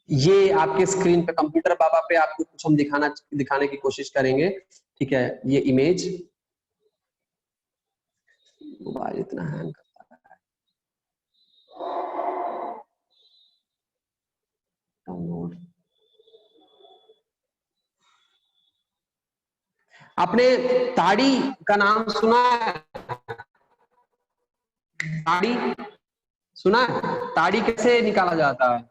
ये आपके स्क्रीन पे कंप्यूटर बाबा पे आपको कुछ हम दिखाने की कोशिश करेंगे, ठीक है. ये इमेज, मोबाइल इतना हैंग करता है. डाउनलोड. आपने ताड़ी का नाम सुना है? ताड़ी सुना है? ताड़ी कैसे निकाला जाता है?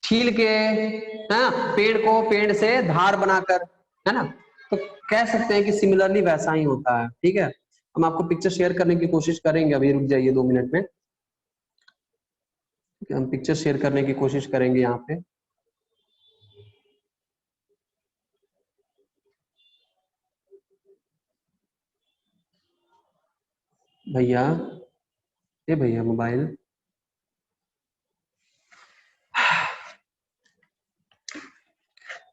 छील के, है ना, पेड़ को पेड़ से धार बनाकर, है ना. तो कह सकते हैं कि सिमिलरली वैसा ही होता है, ठीक है. हम आपको पिक्चर शेयर करने की कोशिश करेंगे, अभी रुक जाइए 2 मिनट में. हम पिक्चर शेयर करने की कोशिश करेंगे यहाँ पे. भैया, ये भैया मोबाइल.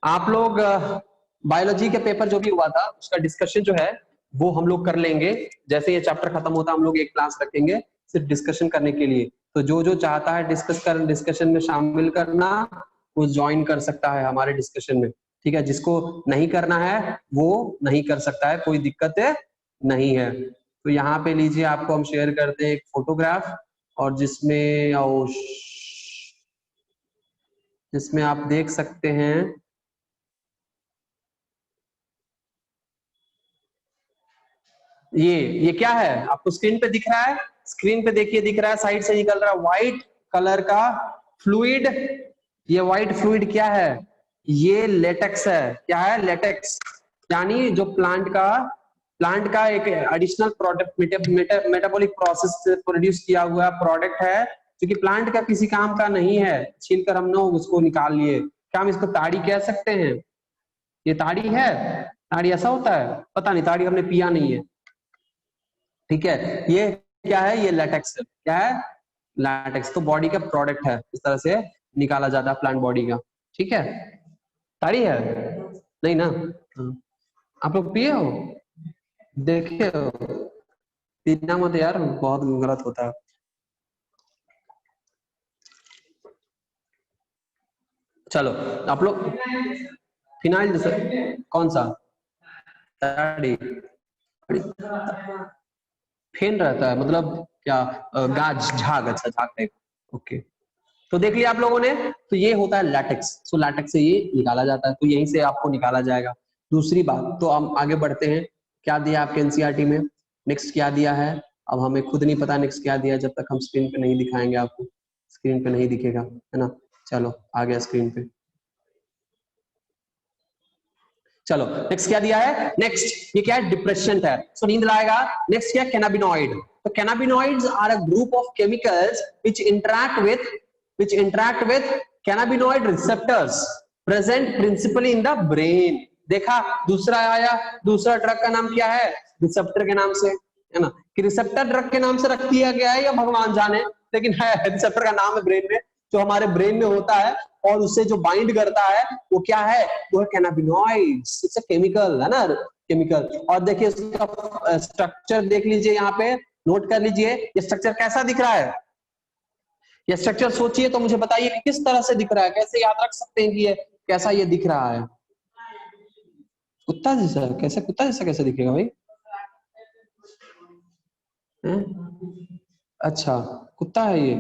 आप लोग बायोलॉजी के पेपर जो भी हुआ था उसका डिस्कशन जो है वो हम लोग कर लेंगे. जैसे ये चैप्टर खत्म होता है हम लोग एक क्लास रखेंगे सिर्फ डिस्कशन करने के लिए. तो जो जो चाहता है डिस्कशन में शामिल करना, वो ज्वाइन कर सकता है हमारे डिस्कशन में, ठीक है. जिसको नहीं करना है वो नहीं कर सकता है, कोई दिक्कत नहीं है. तो यहाँ पे लीजिए, आपको हम शेयर करते हैं एक फोटोग्राफ, और जिसमें आप देख सकते हैं ये क्या है आपको स्क्रीन पे दिख रहा है? स्क्रीन पे देखिए, दिख रहा है, साइड से निकल रहा है व्हाइट कलर का फ्लूइड. ये व्हाइट फ्लूइड क्या है? ये लेटेक्स है. क्या है? लेटेक्स. यानी जो प्लांट का एक एडिशनल प्रोडक्ट, मेटाबॉलिक प्रोसेस से प्रोड्यूस किया हुआ प्रोडक्ट है, जो कि प्लांट का किसी काम का नहीं है. छीलकर हमने उसको निकाल लिए. क्या हम इसको ताड़ी कह सकते हैं? ये ताड़ी है? ताड़ी ऐसा होता है? पता नहीं, ताड़ी हमने पिया नहीं है, ठीक है. ये क्या है? ये लेटेक्स है. क्या है? लैटेक्स. तो बॉडी का प्रोडक्ट है, इस तरह से निकाला जाता है प्लांट बॉडी का, ठीक है. ताड़ी है? नहीं ना? आप लोग पिए हो? देखे हो? पीना मत यार, बहुत गलत होता है. चलो आप लोग फिनाइल जैसे कौन सा? ताड़ी. फेन रहता है मतलब क्या? गाज, झाग. अच्छा, झाग टाइप. ओके. तो देख लिया आप लोगों ने, तो ये होता है लैटेक्स। सो लैटेक्स से ये निकाला जाता है, तो यहीं से आपको निकाला जाएगा। दूसरी बात, तो हम आगे बढ़ते हैं। क्या दिया आपके एनसीईआरटी में, नेक्स्ट क्या दिया है, अब हमें खुद नहीं पता नेक्स्ट क्या दिया, जब तक हम स्क्रीन पे नहीं दिखाएंगे आपको, स्क्रीन पे नहीं दिखेगा, है ना। चलो आ गया स्क्रीन पे। चलो नेक्स्ट क्या दिया है, नेक्स्ट ये क्या है, डिप्रेशन है, सो नींद लाएगा। नेक्स्ट क्या है, कैनाबिनॉइड। तो cannabinoids are a group of chemicals which interact with cannabinoid receptors present principally in the brain. देखा, दूसरा आया, दूसरा ड्रग का नाम क्या है, रिसेप्टर के नाम से, है ना। कि रिसेप्टर ड्रग के नाम से रख दिया गया है या भगवान जाने, लेकिन है, रिसेप्टर का नाम है ब्रेन में, जो हमारे ब्रेन में होता है और उससे जो बाइंड करता है वो क्या है, वो है कैनाबिनॉइड्स। इट्स अ केमिकल, है ना, केमिकल। और देखिए इसका स्ट्रक्चर देख लीजिए, यहाँ पे नोट कर लीजिए, ये स्ट्रक्चर कैसा दिख रहा है, ये स्ट्रक्चर सोचिए तो मुझे बताइए कि किस तरह से दिख रहा है, कैसे याद रख सकते हैं कि ये कैसा ये दिख रहा है। कुत्ता जैसा, कैसे कुत्ता जैसा कैसे दिखेगा भाई, अच्छा कुत्ता है ये,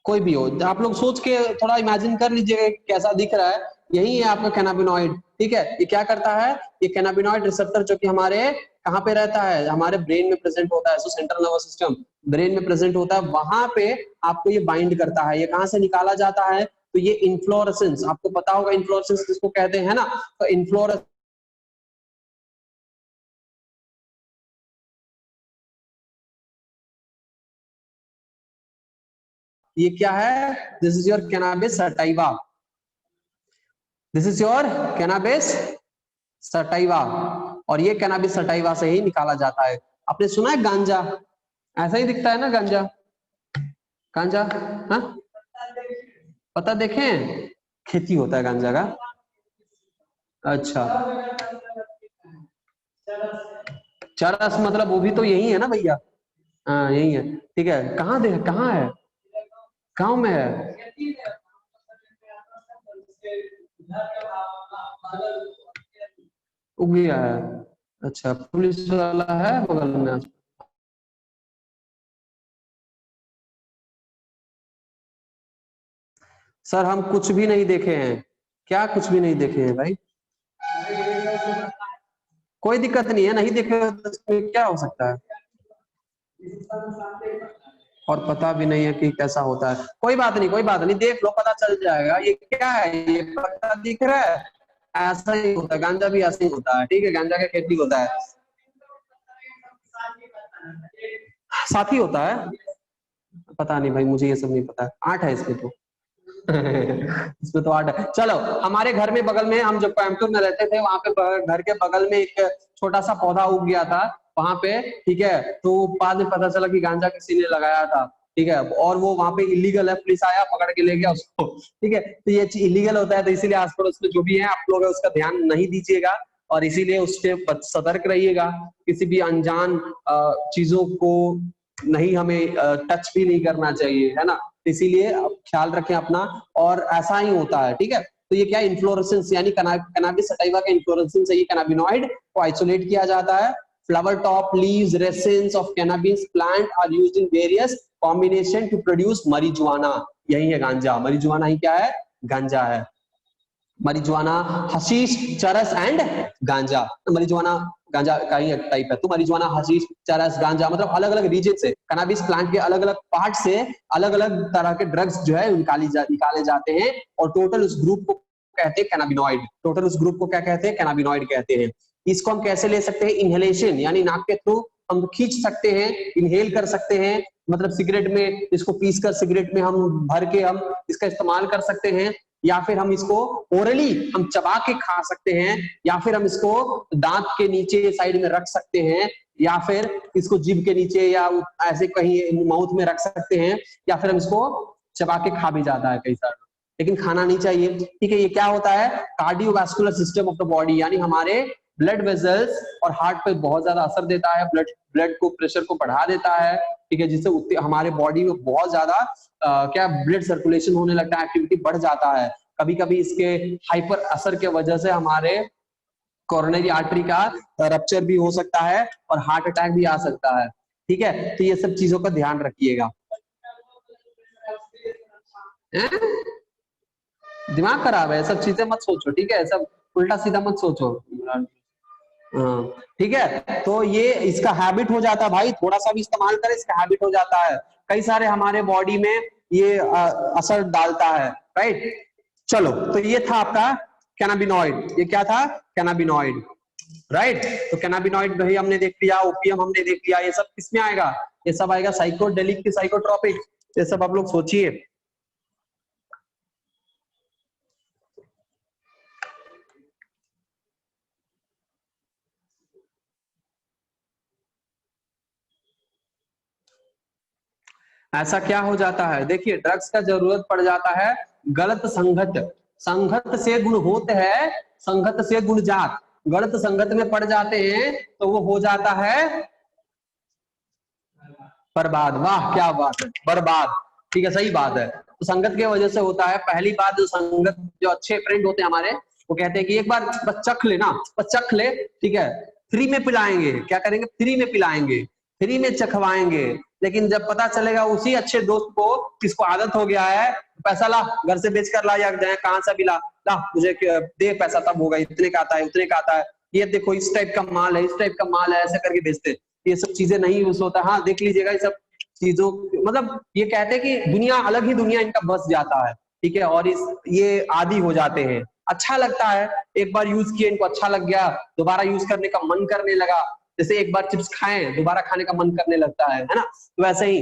कोई भी हो, आप लोग सोच के थोड़ा इमेजिन कर लीजिएगा कैसा दिख रहा है। यही है आपका कैनाबिनॉइड, ठीक है। ये क्या करता है, ये कैनाबिनॉइड रिसेप्टर जो कि हमारे कहाँ पे रहता है, हमारे ब्रेन में प्रेजेंट होता है। सो सेंट्रल नर्वस सिस्टम ब्रेन में प्रेजेंट होता है, वहां पे आपको ये बाइंड करता है। ये कहाँ से निकाला जाता है, तो ये इन्फ्लोरेसेंस, आपको पता होगा इन्फ्लोरेसेंस किसको कहते हैं ना, तो इन्फ्लोरेसेंस ये क्या है, this is your cannabis sativa, this is your cannabis sativa. और ये कैनाबिस सटाइवा से ही निकाला जाता है। आपने सुना है गांजा, ऐसा ही दिखता है ना गांजा, गांजा, हाँ पता देखें, खेती होता है गांजा का, अच्छा चरस मतलब वो भी तो यही है ना भैया, हाँ यही है, ठीक है। कहाँ दे, कहाँ है, गांव में है, उग गया है, अच्छा पुलिस वाला है बगल में। सर हम कुछ भी नहीं देखे हैं, क्या कुछ भी नहीं देखे हैं भाई, कोई दिक्कत नहीं है, नहीं देखे तो इसमें क्या हो सकता है, और पता भी नहीं है कि कैसा होता है, कोई बात नहीं, कोई बात नहीं, देख लो पता चल जाएगा। ये क्या है, ये पता दिख रहा है, ऐसा ही होता है, गांजा भी ऐसा ही होता है, ठीक है, गांजा का खेती होता है, साथी होता है, पता नहीं भाई, मुझे ये सब नहीं पता, आठ है इसमें तो इसमें तो आठ है। चलो, हमारे घर में बगल में, हम जब कोयम्बटूर में रहते थे, वहां पे घर के बगल में एक छोटा सा पौधा उग गया था वहां पे, ठीक है। तो बाद में पता चला कि गांजा किसी ने लगाया था, ठीक है, और वो वहां पे इलीगल है, पुलिस आया पकड़ के ले गया उसको, ठीक है। तो ये इलीगल होता है, तो इसीलिए आस पड़ोस में जो भी है आप लोग उसका ध्यान नहीं दीजिएगा, और इसीलिए उससे सतर्क रहिएगा। किसी भी अनजान चीजों को नहीं, हमें टच भी नहीं करना चाहिए, है ना। इसीलिए ख्याल रखें अपना, और ऐसा ही होता है, ठीक है। तो ये क्या, इन्फ्लोरेसेंस यानी कैनाबिस सटाइवा के इन्फ्लोरेसेंस से ये कैनाबिनॉइड को आइसोलेट किया जाता है। Flower top leaves resins of cannabis plant are used in various combination to produce marijuana। यही है गांजा, marijuana ही क्या है, गांजा है। marijuana हशीश, चरस एंड गांजा। तो marijuana गांजा का ही टाइप है। तो marijuana, हशीश, चरस, गांजा मतलब अलग अलग रीजन से, कैनाबिस प्लांट के अलग अलग पार्ट से अलग अलग तरह के ड्रग्स जो है निकाले जाते हैं, और टोटल उस ग्रुप को कहते हैं कैनाबिनॉइड। टोटल उस ग्रुप को क्या कहते हैं, कैनाबिनॉइड कहते हैं। इसको हम कैसे ले सकते हैं, इनहेलेशन यानी नाक के थ्रू हम खींच सकते हैं, इनहेल कर सकते हैं, मतलब सिगरेट में इसको पीस कर सिगरेट में हम भर के हम इसका इस्तेमाल कर सकते हैं, या फिर हम इसको ओरली हम चबा के खा सकते हैं, या फिर हम इसको दांत के नीचे साइड में रख सकते हैं, या फिर इसको जीभ के नीचे या ऐसे कहीं माउथ में रख सकते हैं, या फिर हम इसको चबा के खा भी जाता है कई सारे, लेकिन खाना नहीं चाहिए, ठीक है। ये क्या होता है, cardiovascular system of the body, यानी हमारे ब्लड वेजल्स और हार्ट पे बहुत ज्यादा असर देता है, ब्लड को प्रेशर को बढ़ा देता है, ठीक है, जिससे हमारे बॉडी में बहुत ज्यादा क्या ब्लड सर्कुलेशन होने लगता है, एक्टिविटी बढ़ जाता है। कभी कभी इसके हाइपर असर के वजह से हमारे कोरोनरी आर्टरी का रप्चर भी हो सकता है और हार्ट अटैक भी आ सकता है, ठीक है। तो ये सब चीजों का ध्यान रखिएगा। हैं? दिमाग खराब है, सब चीजें मत सोचो, ठीक है, सब उल्टा सीधा मत सोचो। हाँ, ठीक है, तो ये इसका हैबिट हो जाता है भाई, थोड़ा सा भी इस्तेमाल करें इसका हैबिट हो जाता है, कई सारे हमारे बॉडी में ये असर डालता है, राइट। चलो, तो ये था आपका कैनाबिनॉइड, ये क्या था, कैनाबिनॉइड, राइट। तो कैनाबिनॉइड भाई हमने देख लिया, ओपियम हमने देख लिया, ये सब किसमें आएगा, ये सब आएगा साइकोडेलिक की साइकोट्रॉपिक, ये सब आप लोग सोचिए। ऐसा क्या हो जाता है, देखिए ड्रग्स का जरूरत पड़ जाता है गलत संगत, संगत से गुण होते हैं, संगत से गुण जात, गलत संगत में पड़ जाते हैं तो वो हो जाता है बर्बाद। वाह क्या बात है, बर्बाद, ठीक है, सही बात है। तो संगत की वजह से होता है, पहली बात जो संगत, जो अच्छे फ्रेंड होते हैं हमारे, वो कहते हैं कि एक बार बस चख ले ना, बस चख ले, ठीक है, फ्री में पिलाएंगे, क्या करेंगे, फ्री में पिलाएंगे, फ्री में चखवाएंगे। लेकिन जब पता चलेगा उसी अच्छे दोस्त को, किसको आदत हो गया है, पैसा ला, घर से बेच कर ला या कहां से भी ला, ला मुझे दे पैसा, तब होगा, इतने का आता है, उतने का आता है, ये देखो इस टाइप का माल है, इस टाइप का माल है, ऐसे करके बेचते। ये सब चीजें नहीं यूज होता। हाँ देख लीजिएगा, ये सब चीजों, मतलब ये कहते हैं कि दुनिया अलग ही दुनिया इनका बस जाता है, ठीक है, और इस ये आदी हो जाते हैं, अच्छा लगता है, एक बार यूज किए इनको अच्छा लग गया, दोबारा यूज करने का मन करने लगा, जैसे एक बार चिप्स खाएं दोबारा खाने का मन करने लगता है ना, तो वैसे ही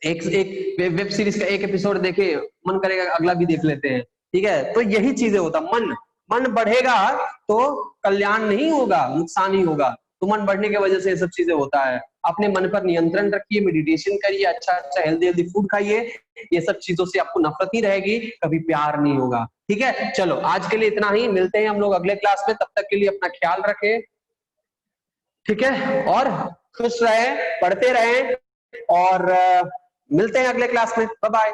एक एक वेब सीरीज का एक एपिसोड देखे, मन करेगा अगला भी देख लेते हैं, ठीक है। तो यही चीजें होता, मन मन बढ़ेगा तो कल्याण नहीं होगा, नुकसान ही होगा। तो मन बढ़ने की वजह से ये सब चीजें होता है। अपने मन पर नियंत्रण रखिए, मेडिटेशन करिए, अच्छा अच्छा हेल्दी हेल्दी फूड खाइए, ये सब चीजों से आपको नफरत ही रहेगी, कभी प्यार नहीं होगा, ठीक है। चलो आज के लिए इतना ही, मिलते हैं हम लोग अगले क्लास में, तब तक के लिए अपना ख्याल रखें, ठीक है, और खुश रहें, पढ़ते रहें, और मिलते हैं अगले क्लास में, बाय बाय।